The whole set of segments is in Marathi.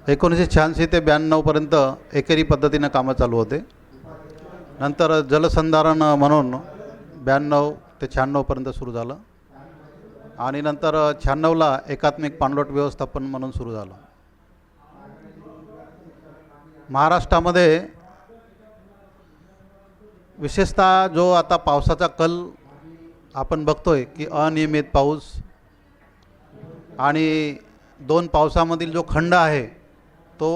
1986 ते 92पर्यंत एकेरी पद्धतीनं कामं चालू होते. नंतर जलसंधारण म्हणून 92 ते 96पर्यंत सुरू झालं आणि नंतर 96ला एकात्मिक पाणलोट व्यवस्थापन म्हणून सुरू झालं. महाराष्ट्रामध्ये विशेषतः जो आता पावसाचा कल आपण बघतोय की अनियमित पाऊस आणि 2 पावसामधील जो खंड आहे तो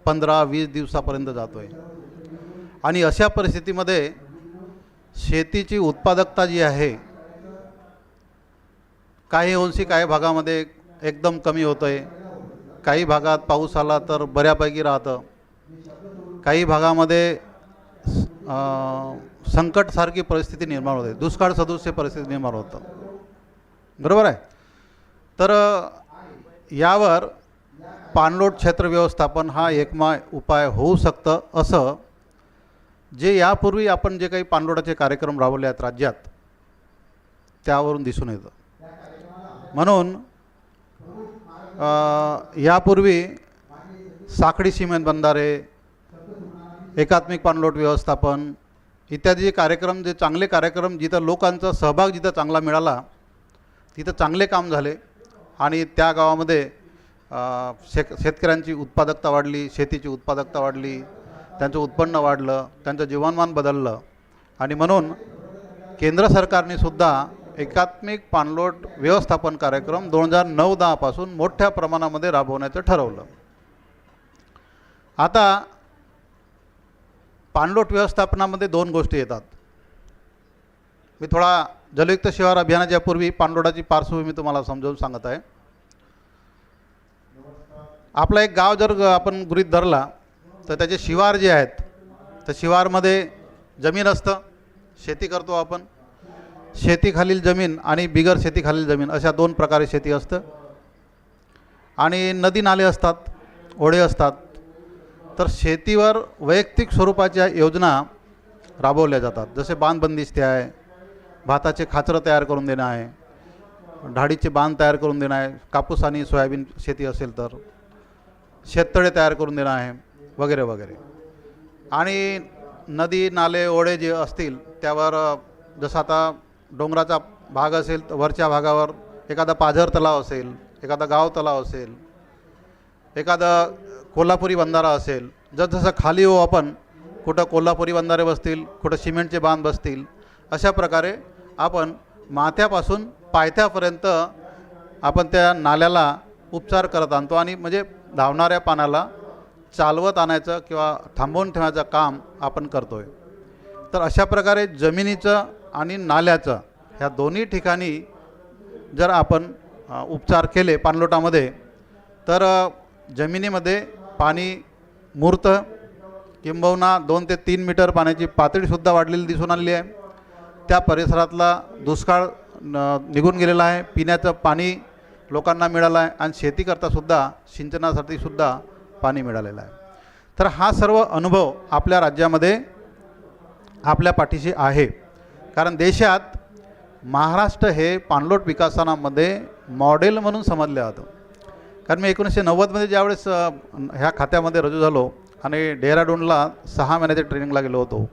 15-20 दिवसापर्यंत जातोय आणि अशा परिस्थितीमध्ये शेतीची उत्पादकता जी आहे काही अंशी काही भागामध्ये एकदम कमी होतंय, काही भागात पाऊस आला तर बऱ्यापैकी राहतं, काही भागामध्ये संकटसारखी परिस्थिती निर्माण होते, दुष्काळ सदृश परिस्थिती निर्माण होतं. बरोबर आहे. तर यावर पाणलोट क्षेत्र व्यवस्थापन हा एकमेव उपाय होऊ शकतं असं जे यापूर्वी आपण जे काही पाणलोटाचे कार्यक्रम राबवले आहेत राज्यात त्यावरून दिसून येतं. म्हणून यापूर्वी साखळी सिमेंट बंधारे, एकात्मिक पाणलोट व्यवस्थापन इत्यादी जे कार्यक्रम, जे चांगले कार्यक्रम जिथं लोकांचा सहभाग जिथं चांगला मिळाला तिथं चांगले काम झाले आणि त्या गावामध्ये शेतकऱ्यांची उत्पादकता वाढली, शेतीची उत्पादकता वाढली, त्यांचं उत्पन्न वाढलं, त्यांचं जीवनमान बदललं आणि म्हणून केंद्र सरकारने सुद्धा एकात्मिक पाणलोट व्यवस्थापन कार्यक्रम 2009-10 पासून मोठ्या प्रमाणामध्ये राबवण्याचं ठरवलं. आता पाणलोट व्यवस्थापनामध्ये 2 गोष्टी येतात. मी थोडा जलयुक्त शिवार अभियानाच्या पूर्वी पाणलोटाची पार्श्वभूमी तुम्हाला समजावून सांगत आहे. आपला एक गाव जर आपण गृहीत धरला तर त्याचे शिवार जे आहेत तर शिवारमध्ये जमीन असतं, शेती करतो आपण, शेतीखालील जमीन आणि बिगर शेतीखालील जमीन अशा 2 प्रकारे शेती असतं आणि नदी नाले असतात, ओढे असतात. तर शेतीवर वैयक्तिक स्वरूपाच्या योजना राबवल्या जातात, जसे बांध बंदिस्ते आहे, भाताचे खाचरं तयार करून देणं आहे, ढाडीचे बांध तयार करून देणं आहे, कापूस आणि सोयाबीन शेती असेल तर शेततळे तयार करून देणं आहे वगैरे वगैरे. आणि नदी नाले ओढे जे असतील त्यावर जसं आता डोंगराचा भाग असेल तर वरच्या भागावर एखादा पाझर तलाव असेल, एखादा गाव तलाव असेल, एखादा कोल्हापुरी बंधारा असेल, जसं खाली हो आपण कुठं कोल्हापुरी बंधारे बसतील, कुठं सिमेंटचे बांध बसतील, अशा प्रकारे आपण माथ्यापासून पायथ्यापर्यंत आपण त्या नाल्याला उपचार करत आणतो आणि म्हणजे धावणाऱ्या पाण्याला चालवत आणायचं किंवा थांबवून ठेवण्याचं काम आपण करतो आहे. तर अशा प्रकारे जमिनीचं आणि नाल्याचं ह्या दोन्ही ठिकाणी जर आपण उपचार केले पाणलोटामध्ये तर जमिनीमध्ये पाणी मुरतं, किंबहुना 2 ते 3 मीटर पाण्याची पातळीसुद्धा वाढलेली दिसून आलेली आहे. त्या परिसरातला दुष्काळ निघून गेलेला आहे, पिण्याचं पाणी लोकांना मिळालं आहे आणि शेतीकरतासुद्धा सिंचनासाठीसुद्धा पाणी मिळालेलं आहे. तर हा सर्व अनुभव आपल्या राज्यामध्ये आपल्या पाठीशी आहे, कारण देशात महाराष्ट्र हे पाणलोट विकासनामध्ये मॉडेल म्हणून समजलं जातं. कारण मी 1990मध्ये ज्यावेळेस ह्या खात्यामध्ये रुजू झालो आणि डेहराडूनला 6 महिन्याच्या ट्रेनिंगला गेलो होतो,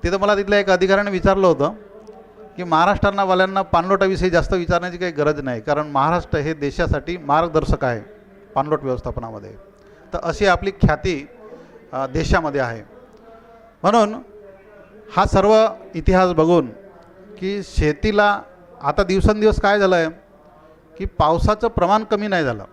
तिथं मला तिथल्या एक अधिकाऱ्याने विचारलं होतं की महाराष्ट्रावाल्यांना पाणलोटाविषयी जास्त विचारण्याची काही गरज नाही, कारण महाराष्ट्र हे देशासाठी मार्गदर्शक आहे पाणलोट व्यवस्थापनामध्ये. तर अशी आपली ख्याती देशामध्ये आहे. म्हणून हा सर्व इतिहास बघून की शेतीला आता दिवसेंदिवस काय झालं आहे की पावसाचं प्रमाण कमी नाही झालं.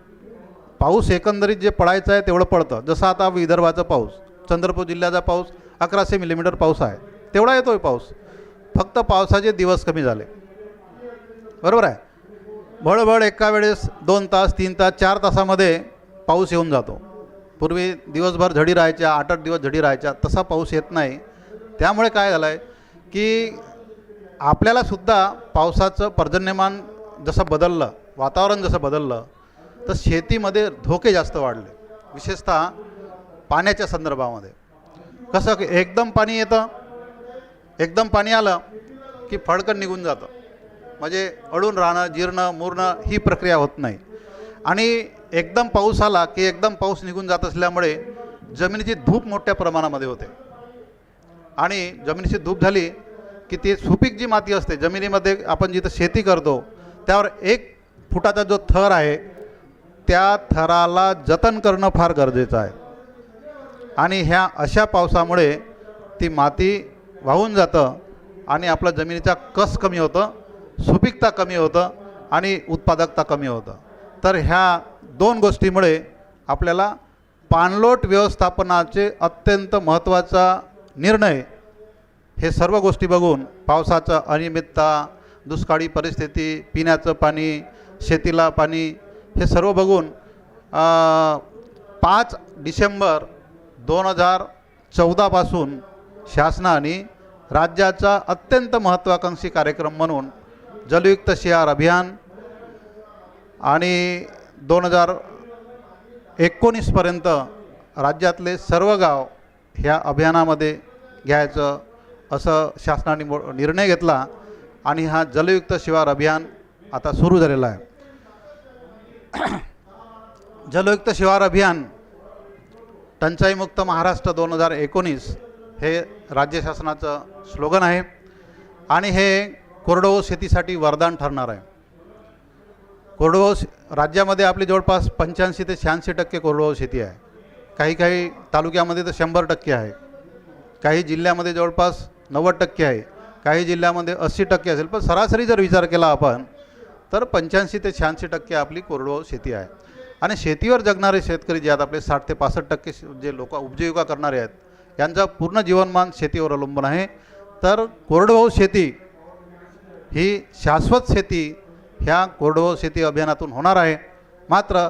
पाऊस एकंदरीत जे पडायचं आहे तेवढं पडतं. जसं आता विदर्भाचा पाऊस, चंद्रपूर जिल्ह्याचा पाऊस 1100 मिलीमीटर पाऊस आहे, तेवढा येतो आहे पाऊस. फक्त पावसाचे दिवस कमी झाले. बरोबर आहे. भळभळ एका वेळेस 2 तास 3 तास 4 तासामध्ये पाऊस येऊन जातो. पूर्वी दिवसभर झडी राहायच्या, 8-8 दिवस झडी राहायच्या, तसा पाऊस येत नाही. त्यामुळे काय झालं आहे की आपल्यालासुद्धा पावसाचं पर्जन्यमान जसं बदललं, वातावरण जसं बदललं, तर शेतीमध्ये धोके जास्त वाढले, विशेषतः पाण्याच्या संदर्भामध्ये. कसं की एकदम पाणी येतं, एकदम पाणी आलं की फडकन निघून जातं, म्हणजे अडून राहणं, जीर्ण मुरणं ही प्रक्रिया होत नाही. आणि एकदम पाऊस आला की एकदम पाऊस निघून जात असल्यामुळे जमिनीची धूप मोठ्या प्रमाणामध्ये होते आणि जमिनीची धूप झाली की ती सुपीक जी माती असते जमिनीमध्ये आपण जिथं शेती करतो त्यावर 1 फुटाचा जो थर आहे त्या थराला जतन करणं फार गरजेचं आहे आणि ह्या अशा पावसामुळे ती माती वाहून जातं आणि आपल्या जमिनीचा कस कमी होतं, सुपीकता कमी होतं आणि उत्पादकता कमी होतं. तर ह्या 2 गोष्टीमुळे आपल्याला पाणलोट व्यवस्थापनाचे अत्यंत महत्त्वाचा निर्णय हे सर्व गोष्टी बघून पावसाचं अनियमितता, दुष्काळी परिस्थिती, पिण्याचं पाणी, शेतीला पाणी हे सर्व बघून 5 डिसेंबर 2014 पासून शासनाने राज्याचा अत्यंत महत्त्वाकांक्षी कार्यक्रम म्हणून जलयुक्त शिवार अभियान आणि 2019 पर्यंत राज्यातले सर्व गाव ह्या अभियानामध्ये घ्यायचं असं शासनाने निर्णय घेतला आणि हा जलयुक्त शिवार अभियान आता सुरू झालेला आहे. जलयुक्त शिवार अभियान टंचाईमुक्त महाराष्ट्र 2019 हे राज्य शासनाचं स्लोगन आहे आणि हे कोरडवाहू शेतीसाठी वरदान ठरणार आहे. कोरडवाहू राज्यामध्ये आपली जवळपास 85 ते 86% कोरडवाहू शेती आहे. काही तालुक्यामध्ये तर 100% आहे, काही जिल्ह्यामध्ये जवळपास 90% आहे, काही जिल्ह्यामध्ये 80% असेल, पण सरासरी जर विचार केला आपण तर 85 ते 86% आपली कोरडवाहू शेती आहे. आणि शेतीवर जगणारे शेतकरी जे आहेत आपले 60 ते 65% जे लोक उपजीविका करणारे आहेत यांचं पूर्ण जीवनमान शेतीवर अवलंबून आहे. तर कोरडवाहू शेती ही शाश्वत शेती ह्या कोरडवाहू शेती अभियानातून होणार आहे. मात्र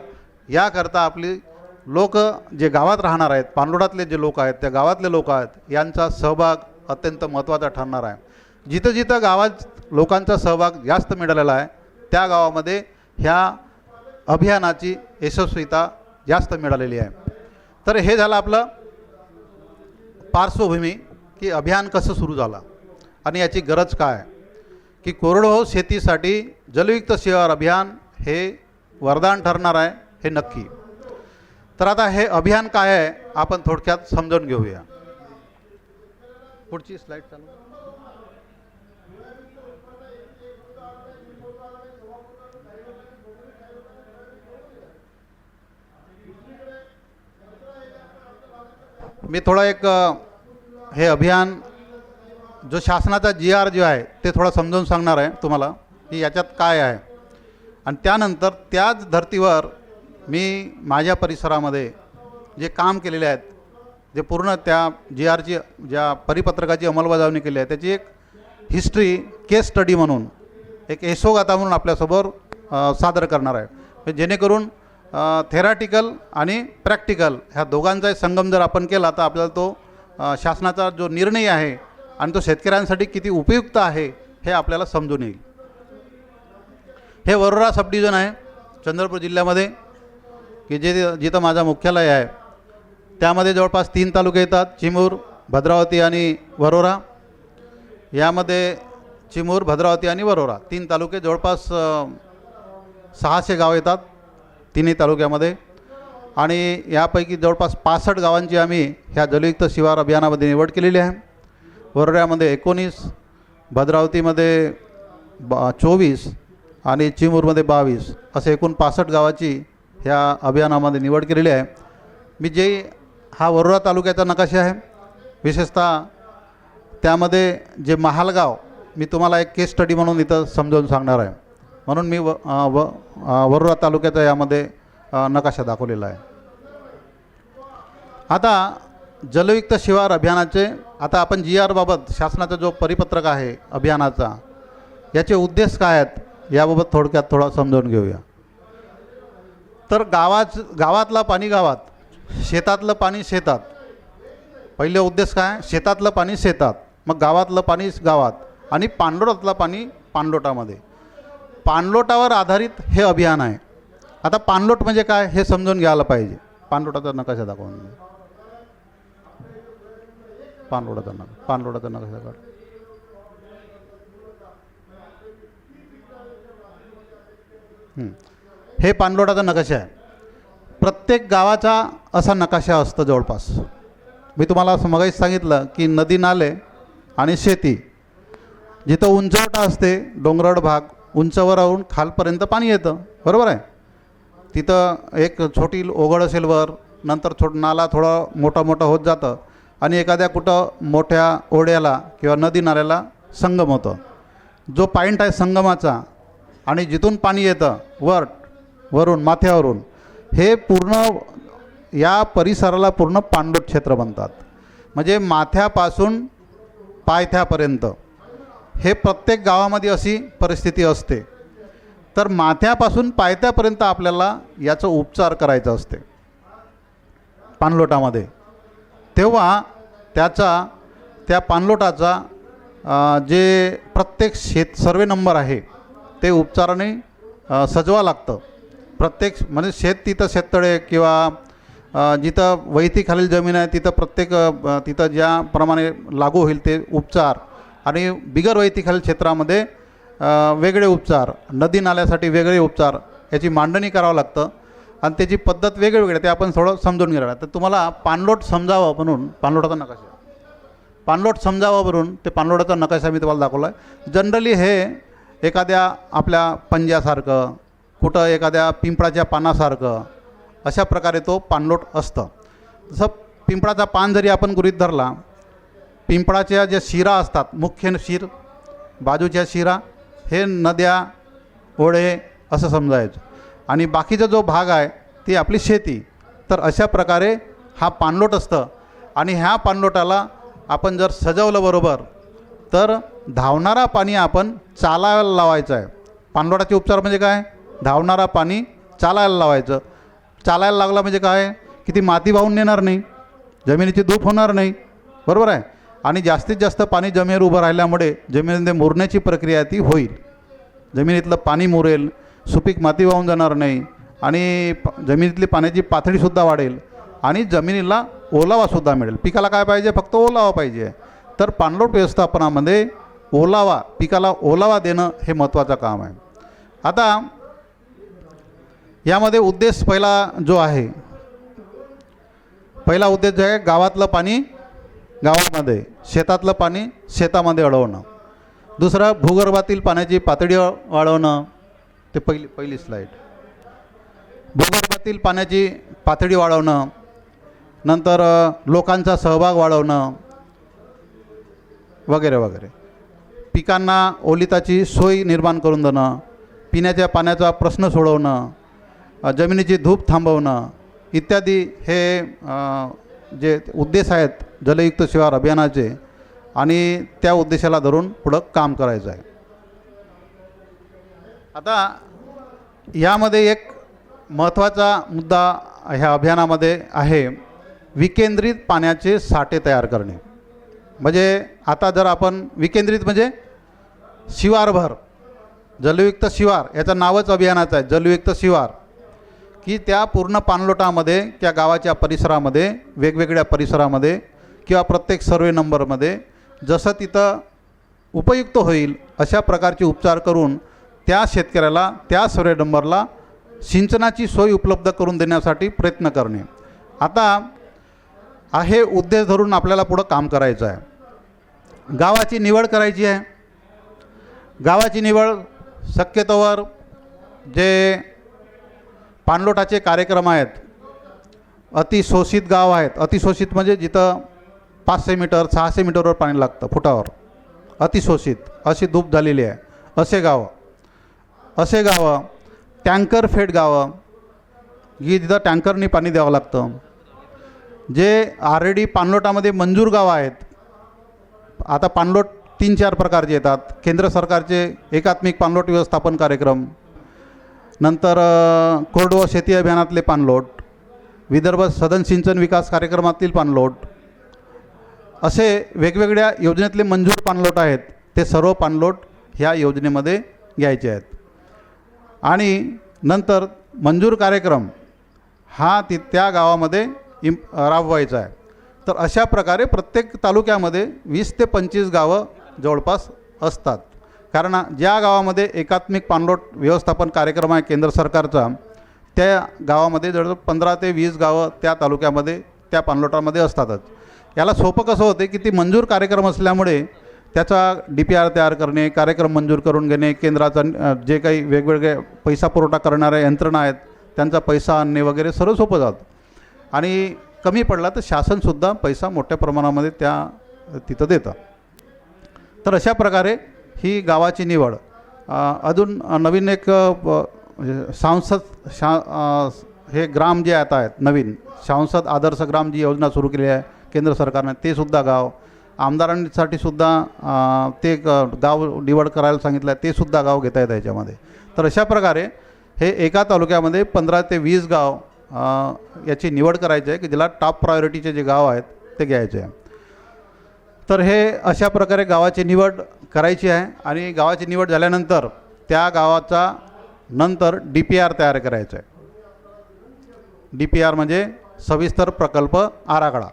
याकरता आपली लोक जे गावात राहणार आहेत, पाणलोटातले जे लोक आहेत, त्या गावातले लोक आहेत यांचा सहभाग अत्यंत महत्त्वाचा ठरणार आहे. जिथं जिथं गावात लोकांचा सहभाग जास्त मिळालेला आहे त्या गावामध्ये ह्या अभियानाची यशस्वीता जास्त मिळालेली आहे. तर हे झालं आपलं पार्श्वभूमी की अभियान कसं सुरू झालं आणि याची गरज काय की कोरडवाहू शेतीसाठी जलयुक्त शिवार अभियान हे वरदान ठरणार आहे हे नक्की. तर आता हे अभियान काय आहे आपण थोडक्यात समजून घेऊया. पुढची स्लाइड चालू. मी थोडा एक हे अभियान जो शासनाचा GR जो आहे ते थोडा समजावून सांगणार आहे तुम्हाला की याच्यात काय आहे आणि त्यानंतर त्याच धर्तीवर मी माझ्या परिसरामध्ये जे काम केलेले आहेत, जे पूर्ण त्या GRची ज्या परिपत्रकाची अंमलबजावणी केली आहे त्याची एक हिस्ट्री केस स्टडी म्हणून एक यशोगाथा म्हणून आपल्यासमोर सादर करणार आहे. जेणेकरून थेरॅटिकल आणि प्रॅक्टिकल ह्या दोघांचा संगम जर आपण केला तर आपल्याला तो शासनाचा जो निर्णय आहे आणि तो शेतकऱ्यांसाठी किती उपयुक्त आहे हे आपल्याला समजून येईल. हे वरोरा सब डिव्हिजन आहे चंद्रपूर जिल्ह्यामध्ये की जिथं माझं मुख्यालय आहे. त्यामध्ये जवळपास 3 तालुके येतात, चिमूर, भद्रावती आणि वरोरा. यामध्ये चिमूर, भद्रावती आणि वरोरा 3 तालुके, जवळपास 600 गाव येतात तिन्ही तालुक्यामध्ये. आणि यापैकी जवळपास 65 गावांची आम्ही ह्या जलयुक्त शिवार अभियानामध्ये निवड केलेली आहे. वरोऱ्यामध्ये 19, भद्रावतीमध्ये 24 आणि चिमूरमध्ये 22 असे एकूण 65 गावाची ह्या अभियानामध्ये निवड केलेली आहे. मी जे हा वरोरा तालुक्याचा नकाशा आहे विशेषतः त्यामध्ये जे महालगाव मी तुम्हाला एक केस स्टडी म्हणून इथं समजावून सांगणार आहे म्हणून मी वरोरा तालुक्याचा यामध्ये नकाशा दाखवलेला आहे. आता जलयुक्त शिवार अभियानाचे आता आपण GR बाबत शासनाचा जो परिपत्रक आहे अभियानाचा याचे उद्देश काय आहेत याबाबत थोडक्यात थोडा समजावून घेऊया. तर गावातला पाणी गावात, शेतातलं पाणी शेतात. पहिले उद्देश काय, शेतातलं पाणी शेतात, मग गावातलं पाणी गावात आणि पाणलोटातलं पाणी पाणलोटामध्ये. पाणलोटावर आधारित हे अभियान आहे. आता पाणलोट म्हणजे काय हे समजून घ्यायला पाहिजे. पाणलोटाचा नकाशा दाखवून पाणलोटाचा नकाशा काढ. हे पाणलोटाचा नकाशा आहे. प्रत्येक गावाचा असा नकाशा असतो जवळपास. मी तुम्हाला मगाशी सांगितलं की नदी नाले आणि शेती, जिथं उंचवटा असते डोंगराळ भाग, उंचावर राहून खालपर्यंत पाणी येतं, बरोबर आहे. तिथं एक छोटी ओघळ असेल वर, नंतर नाला थोडा मोठा मोठा होत जातं आणि एखाद्या कुठं मोठ्या ओढ्याला किंवा नदी नाल्याला संगम होतं. जो पॉईंट आहे संगमाचा आणि जिथून पाणी येतं वरून माथ्यावरून, हे पूर्ण या परिसराला पूर्ण पाणलोट क्षेत्र म्हणतात. म्हणजे माथ्यापासून पायथ्यापर्यंत हे प्रत्येक गावामध्ये अशी परिस्थिती असते. तर माथ्यापासून पायथ्यापर्यंत आपल्याला याचा उपचार करायचा असते पाणलोटामध्ये. तेव्हा त्या पाणलोटाचा जे प्रत्येक सर्वे नंबर आहे ते उपचाराने सजवा लागतं. प्रत्येक म्हणजे तिथं शेततळे किंवा जिथं वैतीखालील जमीन आहे तिथं तिथं ज्याप्रमाणे लागू होईल ते उपचार, आणि बिगर वैतीखालील क्षेत्रामध्ये वेगळे उपचार, नदी नाल्यासाठी वेगळे उपचार, याची मांडणी करावं लागतं आणि त्याची पद्धत वेगवेगळी. ते आपण थोडं समजून घेणार. तर तुम्हाला पाणलोट समजावं म्हणून पाणलोटाचा नकाशा, पाणलोट समजावं म्हणून ते पाणलोटाचा नकाशा मी तुम्हाला दाखवला आहे. जनरली हे एखाद्या आपल्या पंजासारखं, कुठं एखाद्या पिंपळाच्या पानासारखं, अशा प्रकारे तो पाणलोट असतं. जसं पिंपळाचा पान जरी आपण गृहीत धरला, पिंपळाच्या ज्या शिरा असतात, मुख्य शिर, बाजूच्या शिरा, हे नद्या ओढे असं समजायचं, आणि बाकीचा जो भाग आहे ती आपली शेती. तर अशा प्रकारे हा पाणलोट असतं. आणि ह्या पाणलोटाला आपण जर सजवलं बरोबर तर धावणारा पाणी आपण चालायला लावायचं आहे. पाणलोटाचे उपचार म्हणजे काय? धावणारा पाणी चालायला लावायचं. चालायला लागला म्हणजे काय की ती माती वाहून नेणार नाही, जमिनीची धूप होणार नाही, बरोबर आहे. आणि जास्तीत जास्त पाणी जमिनीवर उभं राहिल्यामुळे जमिनीमध्ये मुरण्याची प्रक्रिया ती होईल. जमिनीतलं पाणी मुरेल, सुपीक माती वाहून जाणार नाही, आणि जमिनीतली पाण्याची पातळीसुद्धा वाढेल आणि जमिनीला ओलावासुद्धा मिळेल. पिकाला काय पाहिजे? फक्त ओलावा पाहिजे. तर पाणलोट व्यवस्थापनामध्ये ओलावा, पिकाला ओलावा देणं हे महत्त्वाचं काम आहे. आता यामध्ये उद्देश पहिला जो आहे, पहिला उद्देश जो आहे गावातलं पाणी गावामध्ये, शेतातलं पाणी शेतामध्ये अडवणं. दुसरं भूगर्भातील पाण्याची पातळी वाढवणं. ते पहिली स्लाईड. भूगर्भातील पाण्याची पातळी वाढवणं, नंतर लोकांचा सहभाग वाढवणं वगैरे वगैरे. पिकांना ओलिताची सोय निर्माण करून देणं, पिण्याच्या पाण्याचा प्रश्न सोडवणं, जमिनीची धूप थांबवणं इत्यादी हे जे उद्देश आहेत जलयुक्त शिवार अभियानाचे, आणि त्या उद्देशाला धरून पुढं काम करायचं आहे. आता यामध्ये एक महत्त्वाचा मुद्दा ह्या अभियानामध्ये आहे, विकेंद्रित पाण्याचे साठे तयार करणे. म्हणजे आता जर आपण विकेंद्रित म्हणजे शिवारभर, जलयुक्त शिवार याचं नावच अभियानाचं आहे, जलयुक्त शिवार, की त्या पूर्ण पाणलोटामध्ये, त्या गावाच्या परिसरामध्ये, वेगवेगळ्या परिसरामध्ये किंवा प्रत्येक सर्वे नंबरमध्ये जसं तिथं उपयुक्त होईल अशा प्रकारचे उपचार करून त्या शेतकऱ्याला, त्या सर्वे नंबरला सिंचनाची सोय उपलब्ध करून देण्यासाठी प्रयत्न करणे. आता हे उद्देश धरून आपल्याला पुढं काम करायचं आहे. गावाची निवड करायची आहे. गावाची निवड शक्यतोवर जे पाणलोटाचे कार्यक्रम आहेत, अतिशोषित गाव आहेत, अतिशोषित म्हणजे जिथं 500 मीटर 600 मीटरवर पाणी लागतं फुटावर, अतिशोषित अशी धूप झालेली आहे, असे गावं, टँकर फेड गावं की जिथं टँकरनी पाणी द्यावं लागतं, जे ऑलरेडी पाणलोटामध्ये मंजूर गावं आहेत. आता पाणलोट 3-4 प्रकारचे येतात. केंद्र सरकारचे एकात्मिक पाणलोट व्यवस्थापन कार्यक्रम, नंतर कोरडवाहू शेती अभियानातले पाणलोट, विदर्भ सधन सिंचन विकास कार्यक्रमातील पाणलोट, असे वेगवेगळ्या योजनेतले मंजूर पाणलोट आहेत. ते सर्व पाणलोट ह्या योजनेमध्ये घ्यायचे आहेत. आणि नंतर मंजूर कार्यक्रम हा त्या गावामध्ये राबवायचा आहे. तर अशा प्रकारे प्रत्येक तालुक्यामध्ये 20 ते 25 गावं जवळपास असतात. कारण ज्या गावामध्ये एकात्मिक पाणलोट व्यवस्थापन कार्यक्रम आहे केंद्र सरकारचा, त्या गावामध्ये जवळजवळ 15 ते 20 गावं त्या तालुक्यामध्ये त्या पाणलोटामध्ये असतातच. याला सोपं कसं होते की ती मंजूर कार्यक्रम असल्यामुळे त्याचा DPR तयार करणे, कार्यक्रम मंजूर करून घेणे, केंद्राचा जे काही वेगवेगळे पैसा पुरवठा करणाऱ्या यंत्रणा आहेत त्यांचा पैसा आणणे वगैरे सर्व सोपं जातं. आणि कमी पडला तर शासनसुद्धा पैसा मोठ्या प्रमाणामध्ये तिथं देतं. तर अशा प्रकारे ही गावाची निवड. अजून नवीन एक हे ग्राम जे आता आहेत नवीन सांसद आदर्श ग्राम जी योजना सुरू केली आहे केंद्र सरकारने, ते सुद्धा गाव आमदारांसाठी सुद्धा ते गाव निवड करायला सांगितलं आहे, ते सुद्धा गाव घेता येतं याच्यामध्ये. तर अशा प्रकारे हे एका तालुक्यामध्ये 15 ते 20 गाव याची निवड करायची आहे की ज्याला टॉप प्रायोरिटीचे जे गाव आहेत ते घ्यायचे आहे. तर हे अशा प्रकारे गावाची निवड करायची आहे. आणि गावाची निवड झाल्यानंतर त्या गावाचा नंतर DPR तयार करायचा आहे. DPR म्हणजे सविस्तर प्रकल्प आराखडा.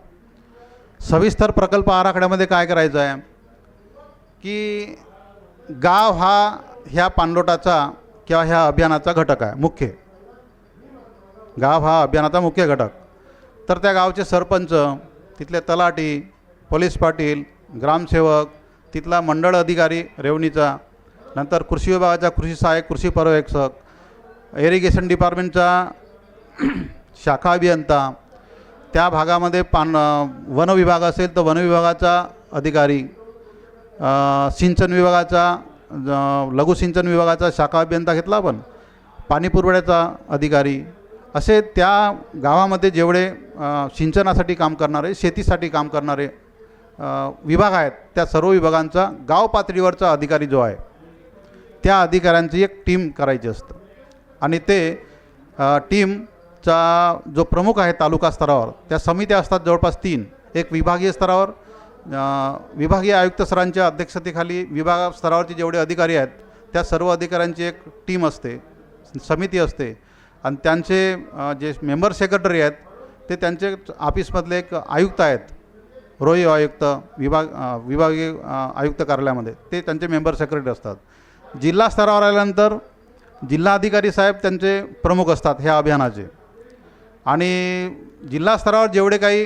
सविस्तर प्रकल्प आराखड्यामध्ये काय करायचं आहे की गाव हा ह्या पाणलोटाचा किंवा ह्या अभियानाचा घटक आहे. मुख्य गाव हा अभियानाचा मुख्य घटक. तर त्या गावचे सरपंच, तिथले तलाठी, पोलीस पाटील, ग्रामसेवक, तिथला मंडळ अधिकारी रेवणीचा, नंतर कृषी विभागाचा कृषी सहाय्यक, कृषी पर्यवेक्षक, इरिगेशन डिपार्टमेंटचा शाखा अभियंता, त्या भागामध्ये वन विभाग असेल तर वन विभागाचा अधिकारी, सिंचन विभागाचा लघु सिंचन विभागाचा शाखा अभियंता घेतला आपण, पाणी पुरवठ्याचा अधिकारी, असे त्या गावामध्ये जेवढे सिंचनासाठी काम करणारे, शेतीसाठी काम करणारे विभाग आहेत त्या सर्व विभागांचा गाव पातळीवरचा अधिकारी जो आहे त्या अधिकाऱ्यांची एक टीम करायची असतं. आणि ते टीमचा जो प्रमुख आहे तालुका स्तरावर, त्या समित्या असतात जवळपास 3. एक विभागीय स्तरावर, विभागीय आयुक्त सरांच्या अध्यक्षतेखाली विभाग स्तरावरचे जेवढे अधिकारी आहेत त्या सर्व अधिकाऱ्यांची एक टीम असते, समिती असते. आणि त्यांचे जे मेंबर सेक्रेटरी आहेत ते त्यांचे ऑफिसमधले एक आयुक्त आहेत, रोही आयुक्त, विभागीय आयुक्त कार्यालयामध्ये, ते त्यांचे मेंबर सेक्रेटरी असतात. जिल्हा स्तरावर आल्यानंतर जिल्हाधिकारी साहेब त्यांचे प्रमुख असतात ह्या अभियानाचे. आणि जिल्हा स्तरावर जेवढे काही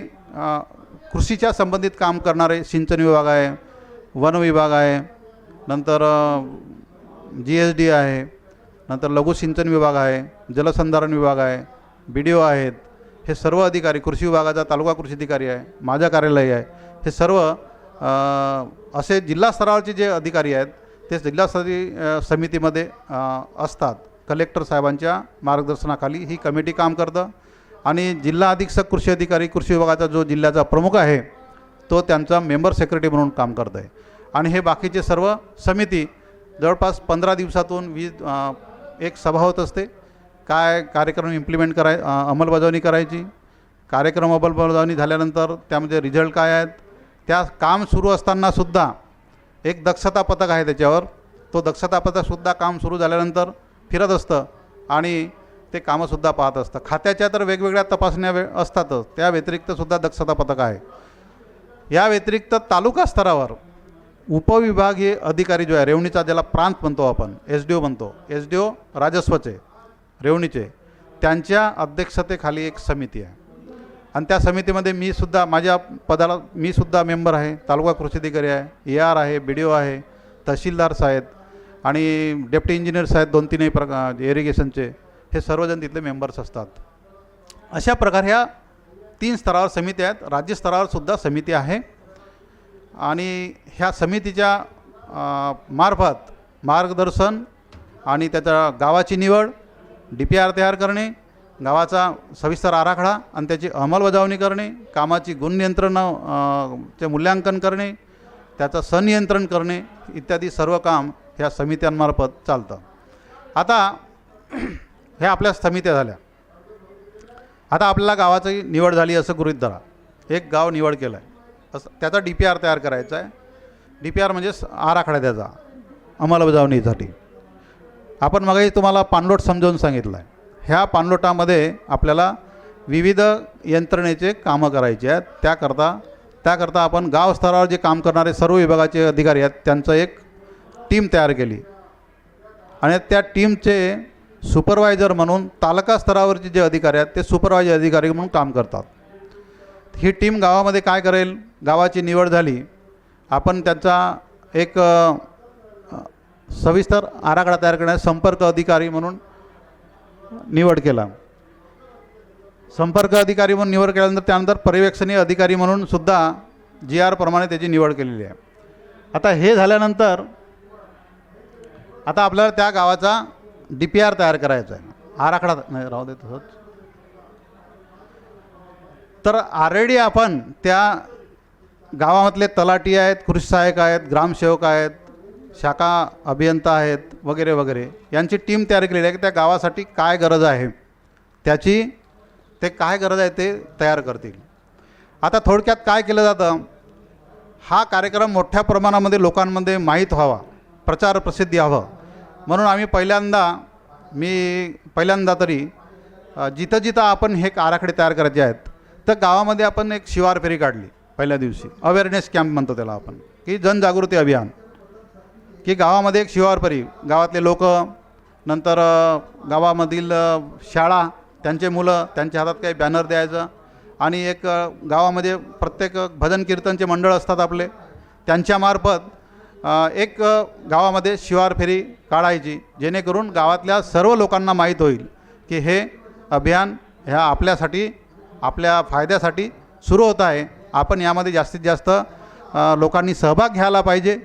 कृषीच्या संबंधित काम करणारे, सिंचन विभाग आहे, वन विभाग आहे, नंतर GSD आहे, नंतर लघु सिंचन विभाग आहे, जलसंधारण विभाग आहे, BDO आहेत, हे सर्व अधिकारी, कृषी विभागाचा तालुका कृषी अधिकारी आहे, माझा कार्यालय आहे, हे सर्व असे जिल्हा स्तरावरचे जे अधिकारी आहेत ते जिल्हास्तरीय समितीमध्ये असतात. कलेक्टर साहेबांच्या मार्गदर्शनाखाली ही कमिटी काम करतं. आणि जिल्हा अधीक्षक कृषी अधिकारी, कृषी विभागाचा जो जिल्ह्याचा प्रमुख आहे तो त्यांचा मेंबर सेक्रेटरी म्हणून काम करत आहे. आणि हे बाकीचे सर्व समिती जवळपास 15 दिवसातून एक सभा होत असते. काय कार्यक्रम इम्प्लिमेंट अंमलबजावणी करायची, कार्यक्रम अंमलबजावणी झाल्यानंतर त्यामध्ये रिझल्ट काय आहेत, त्या काम सुरू असतानासुद्धा एक दक्षता पथक आहे त्याच्यावर, तो दक्षता पथकसुद्धा काम सुरू झाल्यानंतर फिरत असतं आणि ते कामंसुद्धा पाहत असतं. खात्याच्या तर वेगवेगळ्या तपासण्या असतातच, त्या व्यतिरिक्तसुद्धा दक्षता पथक आहे. या व्यतिरिक्त तालुका स्तरावर उपविभागीय अधिकारी जो आहे रेवणीचा, ज्याला प्रांत म्हणतो आपण, SDO म्हणतो, SDO राजस्वचे रेवणीचे, त्यांच्या अध्यक्षतेखाली एक समिती आहे. आणि त्या समितीमध्ये मी सुद्धा माझ्या पदाला मी सुद्धा मेंबर आहे. तालुका कृषी अधिकारी आहे, AR आहे, BDO आहे, तहसीलदार आहेत आणि डेप्टी इंजिनियर्स आहेत 2-3 प्रकार इरिगेशनचे, हे सर्वजण तिथले मेंबर्स असतात. अशा प्रकारे ह्या 3 स्तरावर समिती आहेत. राज्य स्तरावर सुद्धा समिती आहे. आणि ह्या समितीच्या मार्फत मार्गदर्शन आणि त्याच्या गावाची निवड, DPR तयार करणे, गावाचा सविस्तर आराखडा आणि त्याची अंमलबजावणी करणे, कामाची गुणनियंत्रण चे मूल्यांकन करणे, त्याचं संनियंत्रण करणे इत्यादी सर्व काम ह्या समित्यांमार्फत चालतं. आता हे आपल्या समित्या झाल्या. आता आपल्याला गावाची निवड झाली असं गृहीत धरा. एक गाव निवड केलं आहे, असं त्याचा DPR तयार करायचा आहे. DPR म्हणजे आराखडा त्याचा अंमलबजावणीसाठी. आपण मगाही तुम्हाला पाणलोट समजावून सांगितलं आहे. ह्या पाणलोटामध्ये आपल्याला विविध यंत्रणेचे कामं करायचे आहेत. त्याकरता आपण गाव स्तरावर जे काम करणारे सर्व विभागाचे अधिकारी आहेत त्यांचं एक टीम तयार केली. आणि त्या टीमचे सुपरवायझर म्हणून तालुका स्तरावरचे जे अधिकारी आहेत ते सुपरवायझर अधिकारी म्हणून काम करतात. ही टीम गावामध्ये काय करेल, गावाची निवड झाली, आपण त्यांचा एक सविस्तर आराखडा तयार करण्यास संपर्क अधिकारी म्हणून निवड केला. संपर्क अधिकारी म्हणून निवड केल्यानंतर त्यानंतर पर्यवेक्षणीय अधिकारी म्हणून सुद्धा GR प्रमाणे त्याची निवड केलेली आहे. आता हे झाल्यानंतर आता आपल्याला त्या गावाचा DPR तयार करायचा आहे, आराखडा नाही राहू दे तसंच. तर ऑलरेडी आपण त्या गावामधले तलाठी आहेत, कृषी सहाय्यक आहेत, ग्रामसेवक आहेत, शाखा अभियंता आहेत वगैरे वगैरे यांची टीम तयार केलेली आहे की त्या गावासाठी काय गरज आहे त्याची, ते काय गरज आहे ते तयार करतील. आता थोडक्यात काय केलं जातं, हा कार्यक्रम मोठ्या प्रमाणामध्ये लोकांमध्ये माहीत व्हावा, प्रचार प्रसिद्धी व्हावं म्हणून आम्ही पहिल्यांदा तरी जिथं जिथं आपण हे आराखडे तयार करायचे आहेत तर गावामध्ये आपण एक शिवार फेरी काढली. पहिल्या दिवशी अवेअरनेस कॅम्प म्हणतो त्याला आपण, की जनजागृती अभियान, की गावामध्ये एक शिवार फेरी, गावातले लोक, नंतर गावामधील शाळा, त्यांचे मुलं, त्यांच्या हातात काही बॅनर द्यायचं आणि एक गावामध्ये प्रत्येक भजन कीर्तनचे मंडळ असतात आपले, त्यांच्यामार्फत एक गावामध्ये शिवार फेरी काढायची, जेणेकरून गावातल्या सर्व लोकांना माहीत होईल की हे अभियान ह्या आपल्यासाठी, आपल्या फायद्यासाठी सुरू होत आहे. आपण यामध्ये जास्तीत जास्त लोकांनी सहभाग घ्यायला पाहिजे.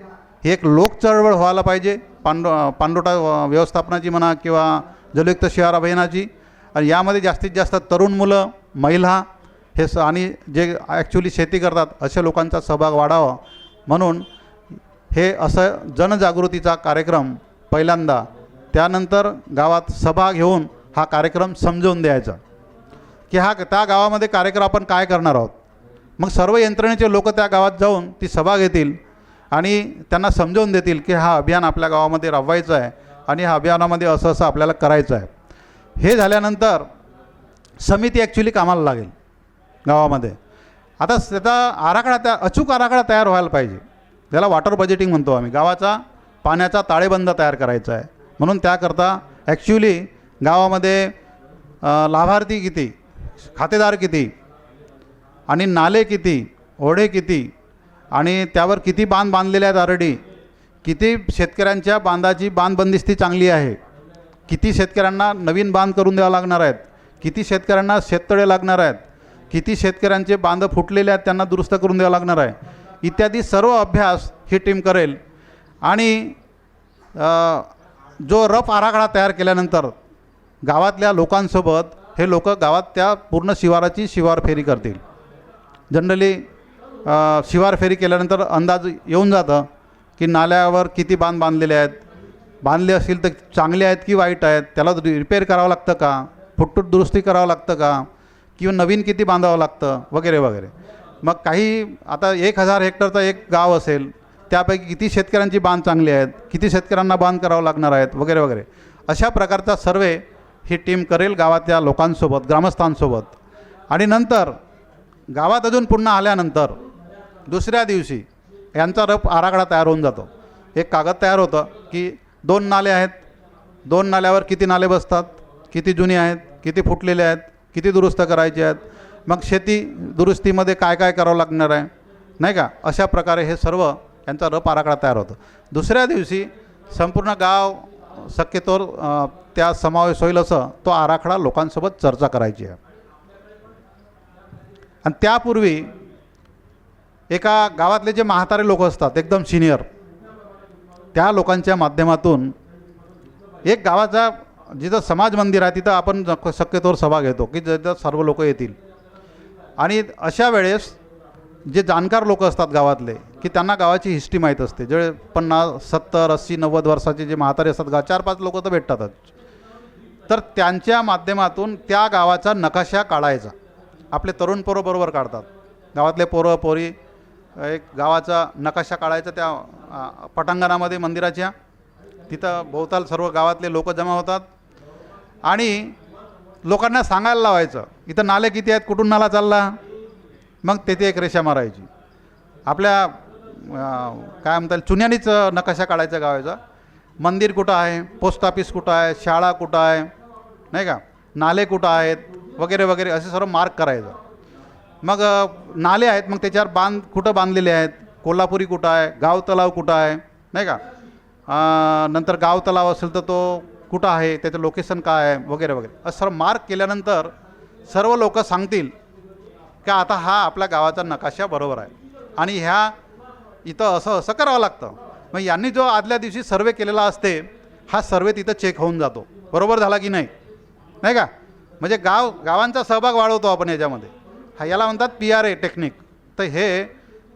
ही एक लोक चळवळ व्हायला पाहिजे, पाणलोटा व्यवस्थापनाची म्हणा किंवा जलयुक्त शिवार अभियानाची. आणि यामध्ये जास्तीत जास्त तरुण मुलं, महिला हे आणि जे ॲक्च्युली शेती करतात अशा लोकांचा सहभाग वाढावा म्हणून हे असं जनजागृतीचा कार्यक्रम पहिल्यांदा, त्यानंतर गावात सभा घेऊन हा कार्यक्रम समजवून द्यायचा की त्या गावामध्ये कार्यक्रम आपण काय करणार आहोत. मग सर्व यंत्रणेचे लोक त्या गावात जाऊन ती सभा घेतील आणि त्यांना समजावून देतील की हा अभियान आपल्या गावामध्ये राबवायचं आहे आणि ह्या अभियानामध्ये असं असं आपल्याला करायचं आहे. हे झाल्यानंतर समिती ॲक्च्युली कामाला लागेल गावामध्ये. आता त्याचा आराखडा, अचूक आराखडा तयार व्हायला पाहिजे. त्याला वॉटर बजेटिंग म्हणतो आम्ही. गावाचा पाण्याचा ताळेबंद तयार करायचा आहे म्हणून त्याकरता ॲक्च्युली गावामध्ये लाभार्थी किती, खातेदार किती आणि नाले किती, ओढे किती आणि त्यावर किती बांध बांधलेले आहेत ऑलरेडी, किती शेतकऱ्यांच्या बांधाची बांधबंदिस्ती चांगली आहे, किती शेतकऱ्यांना नवीन बांध करून द्यावं लागणार आहेत, किती शेतकऱ्यांना शेततळे लागणार आहेत, किती शेतकऱ्यांचे बांध फुटलेले आहेत त्यांना दुरुस्त करून द्यावं लागणार आहे, इत्यादी सर्व अभ्यास ही टीम करेल. आणि जो रफ आराखडा तयार केल्यानंतर गावातल्या लोकांसोबत हे लोक गावात त्या पूर्ण शिवाराची शिवार फेरी करतील. जनरली शिवार फेरी केल्यानंतर अंदाज येऊन जातं की नाल्यावर किती बांध बांधलेले आहेत, बांधले असतील तर चांगले आहेत की वाईट आहेत, त्याला रिपेअर करावं लागतं का, फुटतूट दुरुस्ती करावं लागतं का, किंवा नवीन किती बांधावं लागतं वगैरे वगैरे. मग काही आता 1000 हेक्टरचं एक गाव असेल, त्यापैकी किती शेतकऱ्यांची बांध चांगली आहेत, किती शेतकऱ्यांना बांध करावं लागणार आहेत वगैरे वगैरे. अशा प्रकारचा सर्वे ही टीम करेल गावातल्या लोकांसोबत, ग्रामस्थांसोबत. आणि नंतर गावात अजून पुन्हा आल्यानंतर दुसऱ्या दिवशी यांचा रफ आराखडा तयार होऊन जातो. एक कागद तयार होतं की 2 नाले आहेत, 2 नाल्यावर किती नाले बसतात, किती जुने आहेत, किती फुटलेले आहेत, किती दुरुस्त करायचे आहेत, मग शेती दुरुस्तीमध्ये काय काय करावं लागणार आहे, नाही का. अशा प्रकारे हे सर्व यांचा रफ आराखडा तयार होतो. दुसऱ्या दिवशी संपूर्ण गाव शक्यतोवर त्या समावेश होईल असं तो आराखडा लोकांसोबत चर्चा करायची आहे. आणि त्यापूर्वी एका गावातले जे म्हातारे लोक असतात एकदम सिनियर, त्या लोकांच्या माध्यमातून एक गावाचा जिथं समाज मंदिर आहे तिथं आपण शक्यतोवर सभा घेतो की जिथं सर्व लोक येतील. आणि अशा वेळेस जे जाणकार लोक असतात गावातले की त्यांना गावाची हिस्ट्री माहीत असते, जे 50, 70, 80, 90 वर्षाचे जे म्हातारे असतात, 4-5 लोक तर भेटतातच, तर त्यांच्या माध्यमातून त्या गावाचा नकाशा काढायचा. आपले तरुण पोरं बरोबर काढतात, गावातले पोरं पोरी एक गावाचा नकाशा काढायचा त्या पटांगणामध्ये मंदिराच्या, तिथं भोवताल सर्व गावातले लोक जमा होतात आणि लोकांना सांगायला लावायचं इथं नाले किती आहेत, कुठून नाला चालला, मग तेथे एक रेषा मारायची. आपल्या काय म्हणतात चुन्यानीच नकाशा काढायचा गावाचा मंदिर कुठं आहे, पोस्ट ऑफिस कुठं आहे, शाळा कुठं आहे, नाही का, नाले कुठं आहेत वगैरे वगैरे असे सर्व मार्क करायचं. मग नाले आहेत, मग त्याच्यावर कुठं बांधलेले आहेत, कोल्हापुरी कुठं आहे, गाव तलाव कुठं आहे, नाही का, नंतर गाव तलाव असेल तर तो कुठं आहे, त्याचं लोकेशन काय आहे वगैरे वगैरे असं सर्व मार्क केल्यानंतर सर्व लोक सांगतील की आता हा आपल्या गावाचा नकाशा बरोबर आहे आणि ह्या इथं असं असं करावं लागतं. मग यांनी जो आदल्या दिवशी सर्वे केलेला असते हा सर्वे तिथं चेक होऊन जातो, बरोबर झाला की नाही, नाही का. म्हणजे गावांचा सहभाग वाढवतो आपण याच्यामध्ये. याला म्हणतात PRA टेक्निक. तर हे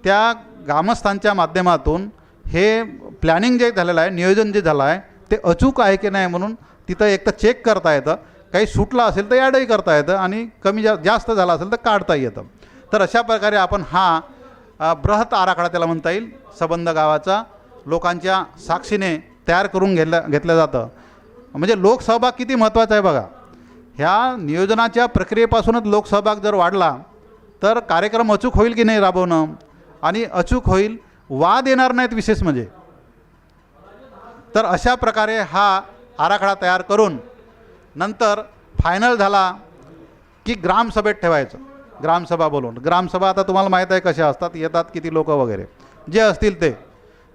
त्या ग्रामस्थांच्या माध्यमातून हे प्लॅनिंग जे झालेलं आहे, नियोजन जे झालं आहे ते अचूक आहे की नाही म्हणून तिथं एक तर चेक करता येतं, काही सुटलं असेल तर ॲडही करता येतं आणि कमी जास्त झालं असेल तर काढता येतं. तर अशा प्रकारे आपण हा बृहत आराखडा त्याला म्हणता येईल सबंध गावाचा लोकांच्या साक्षीने तयार करून घेतलं जातं. म्हणजे लोकसहभाग किती महत्त्वाचा आहे बघा. ह्या नियोजनाच्या प्रक्रियेपासूनच लोकसहभाग जर वाढला तर कार्यक्रम अचूक होईल की नाही राबवणं, आणि अचूक होईल, वाद येणार नाहीत विशेष म्हणजे. तर अशा प्रकारे हा आराखडा तयार करून नंतर फायनल झाला की ग्रामसभेत ठेवायचं. ग्रामसभा बोलवून, ग्रामसभा आता तुम्हाला माहीत आहे कशा असतात, येतात किती लोक वगैरे जे असतील ते,